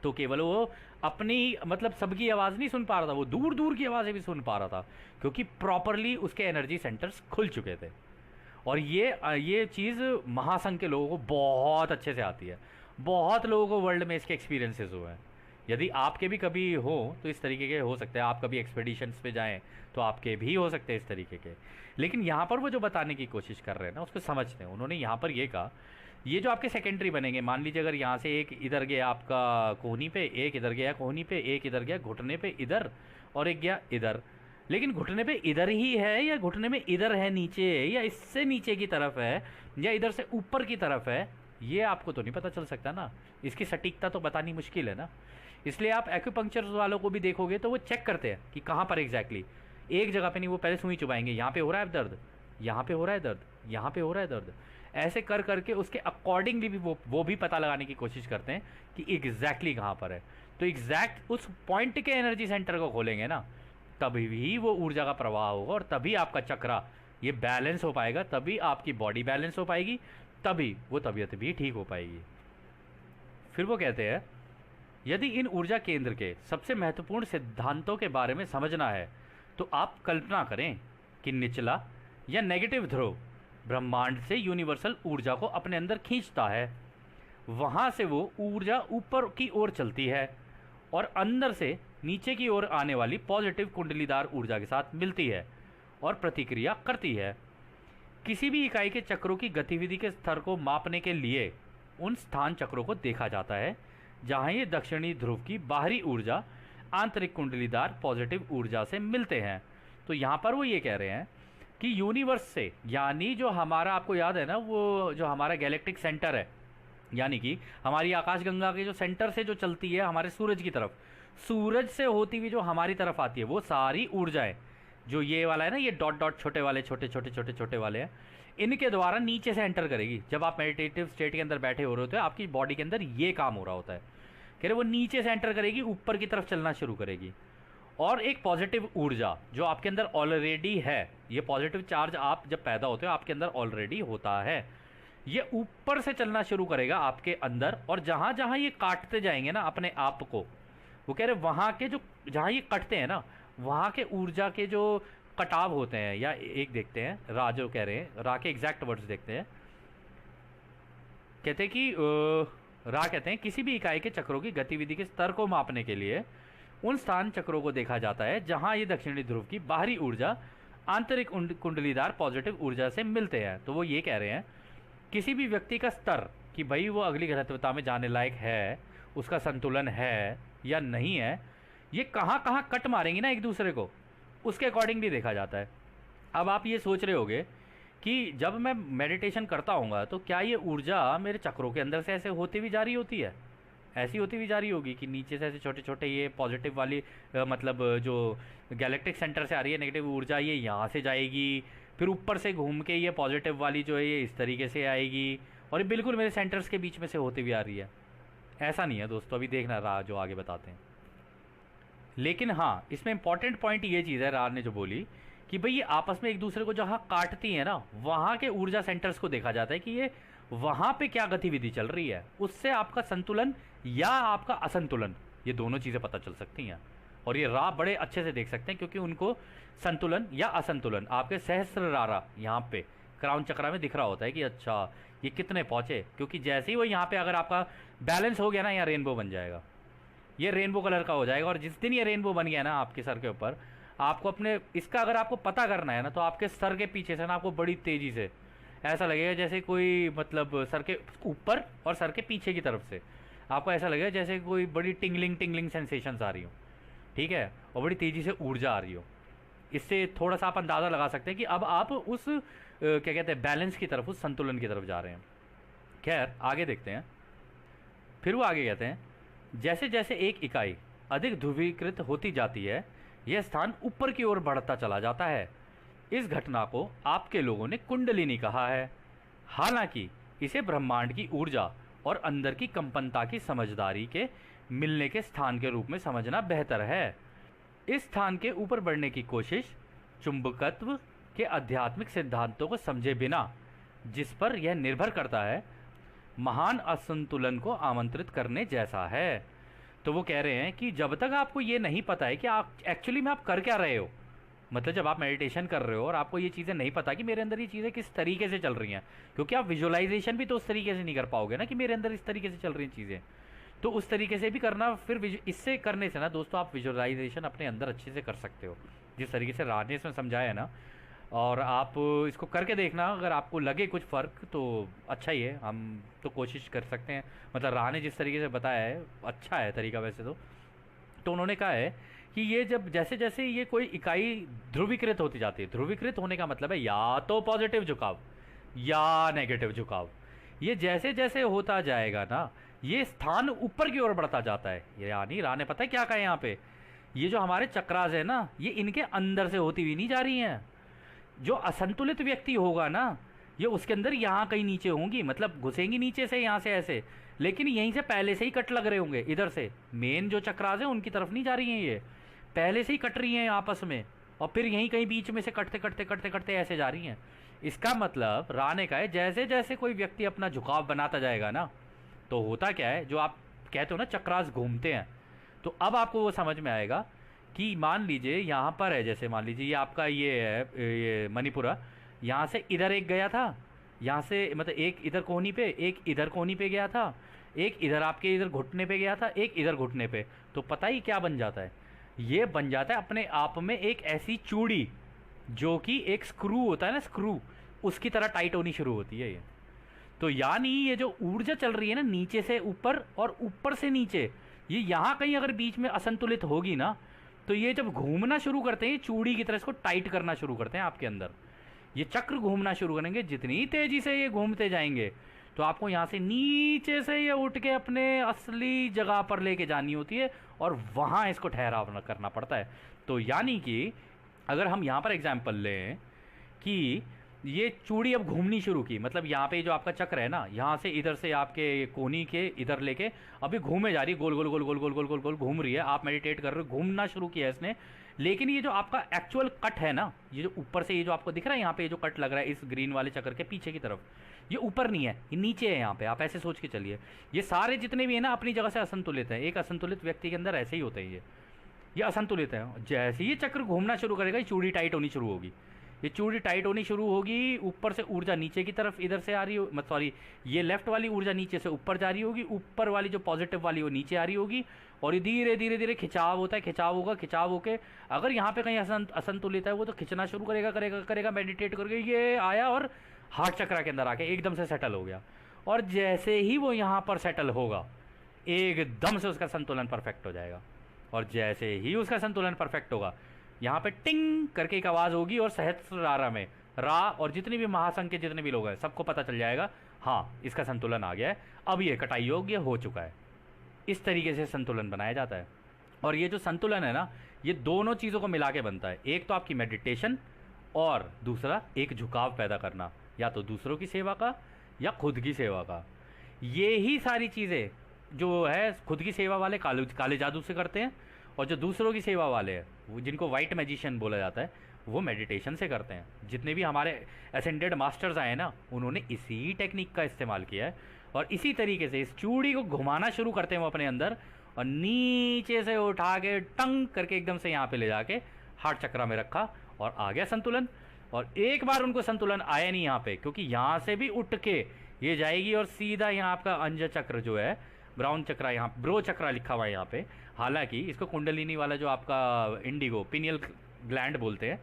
तो केवल वो अपनी, मतलब सबकी आवाज़ नहीं सुन पा रहा था, वो दूर दूर की आवाज़ें भी सुन पा रहा था, क्योंकि प्रॉपरली उसके एनर्जी सेंटर्स खुल चुके थे। और ये चीज़ महासंघ के लोगों को बहुत अच्छे से आती है। बहुत लोगों को वर्ल्ड में इसके एक्सपीरियंसेस हुए हैं। यदि आपके भी कभी हो तो इस तरीके के हो सकते हैं, आप कभी एक्सपेडिशंस पे जाएं तो आपके भी हो सकते हैं इस तरीके के। लेकिन यहाँ पर वो जो बताने की कोशिश कर रहे हैं ना उसको समझते हैं। उन्होंने यहाँ पर ये कहा, ये जो आपके सेकेंडरी बनेंगे, मान लीजिए अगर यहाँ से एक इधर गया आपका कोहनी पे, एक इधर गया कोहनी पे, एक इधर गया घुटने पे इधर, और एक गया इधर। लेकिन घुटने पे इधर ही है या घुटने में इधर है नीचे, या इससे नीचे की तरफ है, या इधर से ऊपर की तरफ है, ये आपको तो नहीं पता चल सकता ना। इसकी सटीकता तो बतानी मुश्किल है ना। इसलिए आप एक्यूपंक्चर वालों को भी देखोगे तो वो चेक करते हैं कि कहाँ पर एग्जैक्टली, एक जगह पे नहीं, वो पहले सुई चुभाएंगे, यहाँ पे हो रहा है दर्द, यहाँ पे हो रहा है दर्द, यहाँ पे हो रहा है दर्द। ऐसे कर करके उसके अकॉर्डिंगली भी वो भी पता लगाने की कोशिश करते हैं कि एग्जैक्टली कहाँ पर है। तो एग्जैक्ट उस पॉइंट के एनर्जी सेंटर को खोलेंगे ना, तभी भी वो ऊर्जा का प्रवाह होगा और तभी आपका चक्रा ये बैलेंस हो पाएगा, तभी आपकी बॉडी बैलेंस हो पाएगी, तभी वो तबीयत भी ठीक हो पाएगी। फिर वो कहते हैं, यदि इन ऊर्जा केंद्र के सबसे महत्वपूर्ण सिद्धांतों के बारे में समझना है तो आप कल्पना करें कि निचला या नेगेटिव ध्रुव ब्रह्मांड से यूनिवर्सल ऊर्जा को अपने अंदर खींचता है। वहाँ से वो ऊर्जा ऊपर की ओर चलती है और अंदर से नीचे की ओर आने वाली पॉजिटिव कुंडलीदार ऊर्जा के साथ मिलती है और प्रतिक्रिया करती है। किसी भी इकाई के चक्रों की गतिविधि के स्तर को मापने के लिए उन स्थान चक्रों को देखा जाता है जहाँ ये दक्षिणी ध्रुव की बाहरी ऊर्जा आंतरिक कुंडलीदार पॉजिटिव ऊर्जा से मिलते हैं। तो यहाँ पर वो ये कह रहे हैं कि यूनिवर्स से, यानी जो हमारा, आपको याद है ना, वो जो हमारा गैलेक्टिक सेंटर है, यानी कि हमारी आकाशगंगा के जो सेंटर से जो चलती है हमारे सूरज की तरफ, सूरज से होती हुई जो हमारी तरफ आती है, वो सारी ऊर्जाएं, जो ये वाला है ना, ये डॉट डॉट छोटे वाले, छोटे छोटे छोटे छोटे वाले हैं, इनके द्वारा नीचे से एंटर करेगी। जब आप मेडिटेटिव स्टेट के अंदर बैठे हो रहे होते हो, आपकी बॉडी के अंदर ये काम हो रहा होता है, कह रहे वो नीचे से एंटर करेगी, ऊपर की तरफ चलना शुरू करेगी। और एक पॉजिटिव ऊर्जा जो आपके अंदर ऑलरेडी है, ये पॉजिटिव चार्ज आप जब पैदा होते हो आपके अंदर ऑलरेडी होता है, ये ऊपर से चलना शुरू करेगा आपके अंदर। और जहाँ जहाँ ये काटते जाएंगे ना अपने आप को, वो कह रहे वहाँ के जो, जहाँ ये कटते हैं ना, वहाँ के ऊर्जा के जो कटाव होते हैं, या एक देखते हैं रा, जो कह रहे हैं रा के एग्जैक्ट वर्ड्स देखते हैं, कहते हैं कि रा कहते हैं किसी भी इकाई के चक्रों की गतिविधि के स्तर को मापने के लिए उन स्थान चक्रों को देखा जाता है जहां ये दक्षिणी ध्रुव की बाहरी ऊर्जा आंतरिक कुंडलीदार पॉजिटिव ऊर्जा से मिलते हैं। तो वो ये कह रहे हैं किसी भी व्यक्ति का स्तर, कि भाई वो अगली ग्रहत्वता में जाने लायक है, उसका संतुलन है या नहीं है, ये कहाँ कहाँ कट मारेंगे ना एक दूसरे को, उसके अकॉर्डिंग भी देखा जाता है। अब आप ये सोच रहे होगे कि जब मैं मेडिटेशन करता हूँगा तो क्या ये ऊर्जा मेरे चक्रों के अंदर से ऐसे होती हुई जा रही होती है, ऐसी होती हुई जा रही होगी कि नीचे से ऐसे छोटे छोटे ये पॉजिटिव वाली मतलब जो गैलेक्टिक सेंटर से आ रही है नेगेटिव ऊर्जा, ये यहाँ से जाएगी, फिर ऊपर से घूम के ये पॉजिटिव वाली जो है ये इस तरीके से आएगी, और ये बिल्कुल मेरे सेंटर्स के बीच में से होती हुई आ रही है। ऐसा नहीं है दोस्तों, अभी देखना रहा जो आगे बताते हैं। लेकिन हाँ, इसमें इंपॉर्टेंट पॉइंट ये चीज़ है राज ने जो बोली कि भाई ये आपस में एक दूसरे को जहाँ काटती है ना, वहाँ के ऊर्जा सेंटर्स को देखा जाता है कि ये वहाँ पे क्या गतिविधि चल रही है, उससे आपका संतुलन या आपका असंतुलन, ये दोनों चीज़ें पता चल सकती हैं। और ये रा बड़े अच्छे से देख सकते हैं क्योंकि उनको संतुलन या असंतुलन आपके सहस्त्र रारा यहाँ पे क्राउन चक्रा में दिख रहा होता है कि अच्छा ये कितने पहुँचे, क्योंकि जैसे ही वो यहाँ पे अगर आपका बैलेंस हो गया ना, यहाँ रेनबो बन जाएगा, ये रेनबो कलर का हो जाएगा। और जिस दिन ये रेनबो बन गया ना आपके सर के ऊपर, आपको अपने इसका अगर आपको पता करना है ना, तो आपके सर के पीछे से ना आपको बड़ी तेज़ी से ऐसा लगेगा जैसे कोई, मतलब सर के ऊपर और सर के पीछे की तरफ से आपको ऐसा लगेगा जैसे कोई बड़ी टिंगलिंग टिंगलिंग सेंसेशंस आ रही हो, ठीक है, और बड़ी तेज़ी से ऊर्जा आ रही हो। इससे थोड़ा सा आप अंदाज़ा लगा सकते हैं कि अब आप उस क्या कहते हैं बैलेंस की तरफ, उस संतुलन की तरफ जा रहे हैं। खैर आगे देखते हैं। फिर वो आगे कहते हैं जैसे जैसे एक इकाई अधिक ध्रुवीकृत होती जाती है, यह स्थान ऊपर की ओर बढ़ता चला जाता है। इस घटना को आपके लोगों ने कुंडलिनी कहा है। हालांकि इसे ब्रह्मांड की ऊर्जा और अंदर की कंपनता की समझदारी के मिलने के स्थान के रूप में समझना बेहतर है। इस स्थान के ऊपर बढ़ने की कोशिश चुंबकत्व के आध्यात्मिक सिद्धांतों को समझे बिना, जिस पर यह निर्भर करता है, महान असंतुलन को आमंत्रित करने जैसा है। तो वो कह रहे हैं कि जब तक आपको ये नहीं पता है कि आप एक्चुअली में आप कर क्या रहे हो, मतलब जब आप मेडिटेशन कर रहे हो और आपको ये चीज़ें नहीं पता कि मेरे अंदर ये चीज़ें किस तरीके से चल रही हैं, क्योंकि आप विजुअलाइजेशन भी तो उस तरीके से नहीं कर पाओगे ना कि मेरे अंदर इस तरीके से चल रही चीज़ें, तो उस तरीके से भी करना। फिर इससे करने से ना दोस्तों आप विजुअलाइजेशन अपने अंदर अच्छे से कर सकते हो, जिस तरीके से राज ने इसमें समझाया है ना। और आप इसको करके देखना, अगर आपको लगे कुछ फ़र्क तो अच्छा ही है, हम तो कोशिश कर सकते हैं। मतलब राह ने जिस तरीके से बताया है अच्छा है तरीका वैसे तो उन्होंने कहा है कि ये जब जैसे जैसे ये कोई इकाई ध्रुवीकृत होती जाती है, ध्रुवीकृत होने का मतलब है या तो पॉजिटिव झुकाव या नेगेटिव झुकाव, ये जैसे जैसे होता जाएगा ना, ये स्थान ऊपर की ओर बढ़ता जाता है। यानी राह ने पता है क्या कहा यहाँ पे, ये जो हमारे चक्रास है ना, ये इनके अंदर से होती हुई नहीं जा रही हैं। जो असंतुलित व्यक्ति होगा ना, ये उसके अंदर यहाँ कहीं नीचे होंगी, मतलब घुसेंगी नीचे से यहाँ से ऐसे, लेकिन यहीं से पहले से ही कट लग रहे होंगे। इधर से मेन जो चक्रास है उनकी तरफ नहीं जा रही हैं, ये पहले से ही कट रही हैं आपस में, और फिर यहीं कहीं बीच में से कटते कटते कटते कटते ऐसे जा रही हैं। इसका मतलब राने का है जैसे जैसे कोई व्यक्ति अपना झुकाव बनाता जाएगा ना, तो होता क्या है, जो आप कहते हो ना चक्रास घूमते हैं, तो अब आपको वो समझ में आएगा कि मान लीजिए यहाँ पर है, जैसे मान लीजिए ये आपका ये है, ये मणिपुरा, यहाँ से इधर एक गया था, यहाँ से मतलब एक इधर कोहनी पे, एक इधर कोहनी पे गया था, एक इधर आपके इधर घुटने पे गया था, एक इधर घुटने पे। तो पता ही क्या बन जाता है, ये बन जाता है अपने आप में एक ऐसी चूड़ी जो कि एक स्क्रू होता है ना, स्क्रू, उसकी तरह टाइट होनी शुरू होती है ये। तो यानी ये जो ऊर्जा चल रही है ना नीचे से ऊपर और ऊपर से नीचे, ये यहाँ कहीं अगर बीच में असंतुलित होगी ना, तो ये जब घूमना शुरू करते हैं चूड़ी की तरह इसको टाइट करना शुरू करते हैं आपके अंदर। ये चक्र घूमना शुरू करेंगे, जितनी तेजी से ये घूमते जाएंगे तो आपको यहाँ से नीचे से ये उठ के अपने असली जगह पर लेके जानी होती है और वहाँ इसको ठहराव करना पड़ता है। तो यानी कि अगर हम यहाँ पर एग्जाम्पल लें कि ये चूड़ी अब घूमनी शुरू की, मतलब यहाँ पे जो आपका चक्र है ना, यहाँ से इधर से आपके कोनी के इधर लेके अभी घूमे जा रही है, गोल गोल गोल गोल गोल गोल गोल गोल घूम रही है, आप मेडिटेट कर रहे हो, घूमना शुरू किया है इसने। लेकिन ये जो आपका एक्चुअल कट है ना, ये जो ऊपर से ये जो आपको दिख रहा है यहाँ पे ये जो कट लग रहा है इस ग्रीन वाले चक्र के पीछे की तरफ, ये ऊपर नहीं है, ये नीचे है यहाँ पे, आप ऐसे सोच के चलिए। ये सारे जितने भी है ना अपनी जगह से असंतुलित है। एक असंतुलित व्यक्ति के अंदर ऐसे ही होते हैं ये असंतुलित है। जैसे ही चक्र घूमना शुरू करेगा ये चूड़ी टाइट होनी शुरू होगी, ये चूड़ी टाइट होनी शुरू होगी, ऊपर से ऊर्जा नीचे की तरफ इधर से आ रही हो, सॉरी ये लेफ्ट वाली ऊर्जा नीचे से ऊपर जा रही होगी, ऊपर वाली जो पॉजिटिव वाली वो नीचे आ रही होगी, और ये धीरे धीरे धीरे खिंचाव होता है, खिंचाव होगा, खिंचाव होके अगर यहाँ पे कहीं असंतुलित है वो तो खिंचना शुरू करेगा करेगा करेगा, मेडिटेट करके ये आया और हार्ट चक्र के अंदर आके एकदम से सेटल हो गया। और जैसे ही वो यहाँ पर सेटल होगा एकदम से उसका संतुलन परफेक्ट हो जाएगा। और जैसे ही उसका संतुलन परफेक्ट होगा यहाँ पे टिंग करके एक आवाज़ होगी और सहस्रारा में रा और जितनी भी महासंघ के जितने भी लोग हैं सबको पता चल जाएगा हाँ इसका संतुलन आ गया है, अब ये कटाई योग्य हो चुका है। इस तरीके से संतुलन बनाया जाता है। और ये जो संतुलन है ना ये दोनों चीज़ों को मिला के बनता है, एक तो आपकी मेडिटेशन और दूसरा एक झुकाव पैदा करना, या तो दूसरों की सेवा का या खुद की सेवा का। ये ही सारी चीज़ें जो है खुद की सेवा वाले काले जादू से करते हैं, और जो दूसरों की सेवा वाले हैं वो जिनको वाइट मैजिशियन बोला जाता है वो मेडिटेशन से करते हैं। जितने भी हमारे असेंडेड मास्टर्स आए ना उन्होंने इसी टेक्निक का इस्तेमाल किया है, और इसी तरीके से इस चूड़ी को घुमाना शुरू करते हैं वो अपने अंदर, और नीचे से उठा के टंग करके एकदम से यहाँ पे ले जाके हार्ट चक्र में रखा और आ गया संतुलन। और एक बार उनको संतुलन आया नहीं यहाँ पे, क्योंकि यहाँ से भी उठ के ये जाएगी और सीधा यहाँ आपका अंज चक्र जो है ब्राउन चक्र, यहाँ ब्रो चक्र लिखा हुआ है यहाँ पे, हालांकि इसको कुंडलिनी वाला जो आपका इंडिगो पिनियल ग्लैंड बोलते हैं,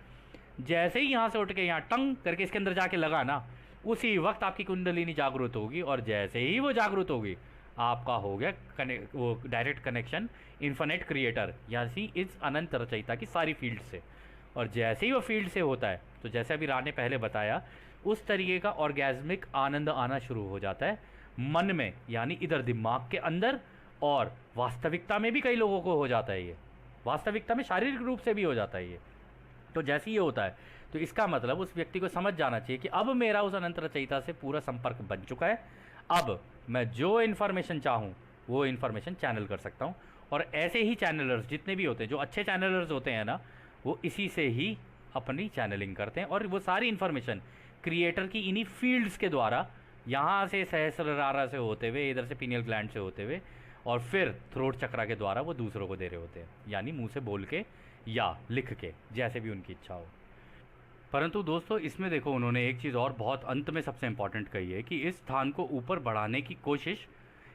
जैसे ही यहाँ से उठ के यहाँ टंग करके इसके अंदर जाके लगा ना उसी वक्त आपकी कुंडलिनी जागृत होगी, और जैसे ही वो जागृत होगी आपका हो गया वो डायरेक्ट कनेक्शन इन्फिनिट क्रिएटर यानी इस अनंत रचयिता की सारी फील्ड से। और जैसे ही वो फील्ड से होता है तो जैसे अभी राह ने पहले बताया उस तरीके का ऑर्गेज़मिक आनंद आना शुरू हो जाता है मन में, यानी इधर दिमाग के अंदर, और वास्तविकता में भी कई लोगों को हो जाता है ये, वास्तविकता में शारीरिक रूप से भी हो जाता है ये। तो जैसे ये होता है तो इसका मतलब उस व्यक्ति को समझ जाना चाहिए कि अब मेरा उस अनंत रचयिता से पूरा संपर्क बन चुका है, अब मैं जो इन्फॉर्मेशन चाहूँ वो इन्फॉर्मेशन चैनल कर सकता हूँ। और ऐसे ही चैनलर्स जितने भी होते हैं, जो अच्छे चैनलर्स होते हैं ना, वो इसी से ही अपनी चैनलिंग करते हैं, और वो सारी इन्फॉर्मेशन क्रिएटर की इन्हीं फील्ड्स के द्वारा यहाँ से सहस्रारा से होते हुए इधर से पीनियल ग्लैंड से होते हुए और फिर थ्रोट चक्रा के द्वारा वो दूसरों को दे रहे होते हैं, यानी मुंह से बोल के या लिख के, जैसे भी उनकी इच्छा हो। परंतु दोस्तों इसमें देखो उन्होंने एक चीज़ और बहुत अंत में सबसे इम्पॉर्टेंट कही है कि इस स्थान को ऊपर बढ़ाने की कोशिश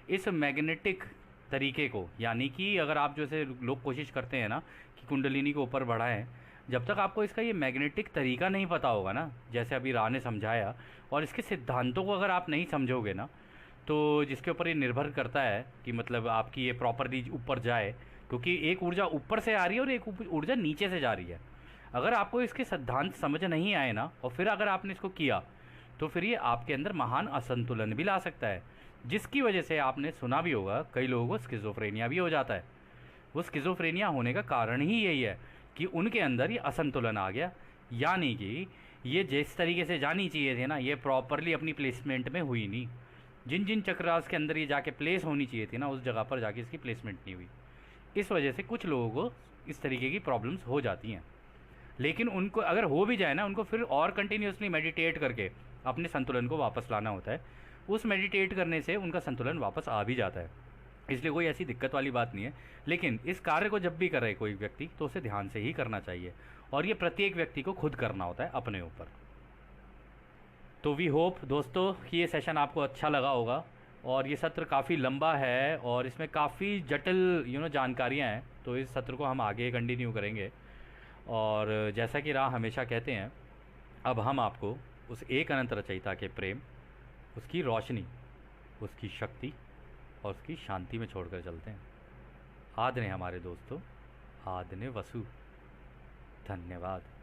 इस मैग्नेटिक तरीके को, यानी कि अगर आप जैसे लोग कोशिश करते हैं ना कि कुंडलिनी को ऊपर बढ़ाएं, जब तक आपको इसका ये मैग्नेटिक तरीका नहीं पता होगा ना, जैसे अभी राह ने समझाया, और इसके सिद्धांतों को अगर आप नहीं समझोगे ना, तो जिसके ऊपर ये निर्भर करता है कि मतलब आपकी ये प्रॉपरली ऊपर जाए, क्योंकि एक ऊर्जा ऊपर से आ रही है और एक ऊर्जा नीचे से जा रही है। अगर आपको इसके सिद्धांत समझ नहीं आए ना और फिर अगर आपने इसको किया तो फिर ये आपके अंदर महान असंतुलन भी ला सकता है, जिसकी वजह से आपने सुना भी होगा कई लोगों को स्किज़ोफ्रेनिया भी हो जाता है। वो स्किज़ोफ्रेनिया होने का कारण ही यही है कि उनके अंदर ये असंतुलन आ गया, यानी कि ये जिस तरीके से जानी चाहिए थी ना ये प्रॉपरली अपनी प्लेसमेंट में हुई नहीं। जिन जिन चक्रास के अंदर ये जाके प्लेस होनी चाहिए थी ना उस जगह पर जाके इसकी प्लेसमेंट नहीं हुई। इस वजह से कुछ लोगों को इस तरीके की प्रॉब्लम्स हो जाती हैं। लेकिन उनको अगर हो भी जाए ना, उनको फिर और कंटिन्यूसली मेडिटेट करके अपने संतुलन को वापस लाना होता है। उस मेडिटेट करने से उनका संतुलन वापस आ भी जाता है, इसलिए कोई ऐसी दिक्कत वाली बात नहीं है। लेकिन इस कार्य को जब भी करे कोई व्यक्ति तो उसे ध्यान से ही करना चाहिए, और ये प्रत्येक व्यक्ति को खुद करना होता है अपने ऊपर। तो वी होप दोस्तों कि ये सेशन आपको अच्छा लगा होगा, और ये सत्र काफ़ी लंबा है और इसमें काफ़ी जटिल जानकारियाँ हैं, तो इस सत्र को हम आगे कंटिन्यू करेंगे। और जैसा कि राह हमेशा कहते हैं, अब हम आपको उस एक अनंत रचयिता के प्रेम उसकी रोशनी, उसकी शक्ति और उसकी शांति में छोड़कर चलते हैं। आदने हमारे दोस्तों, आदने वसु। धन्यवाद।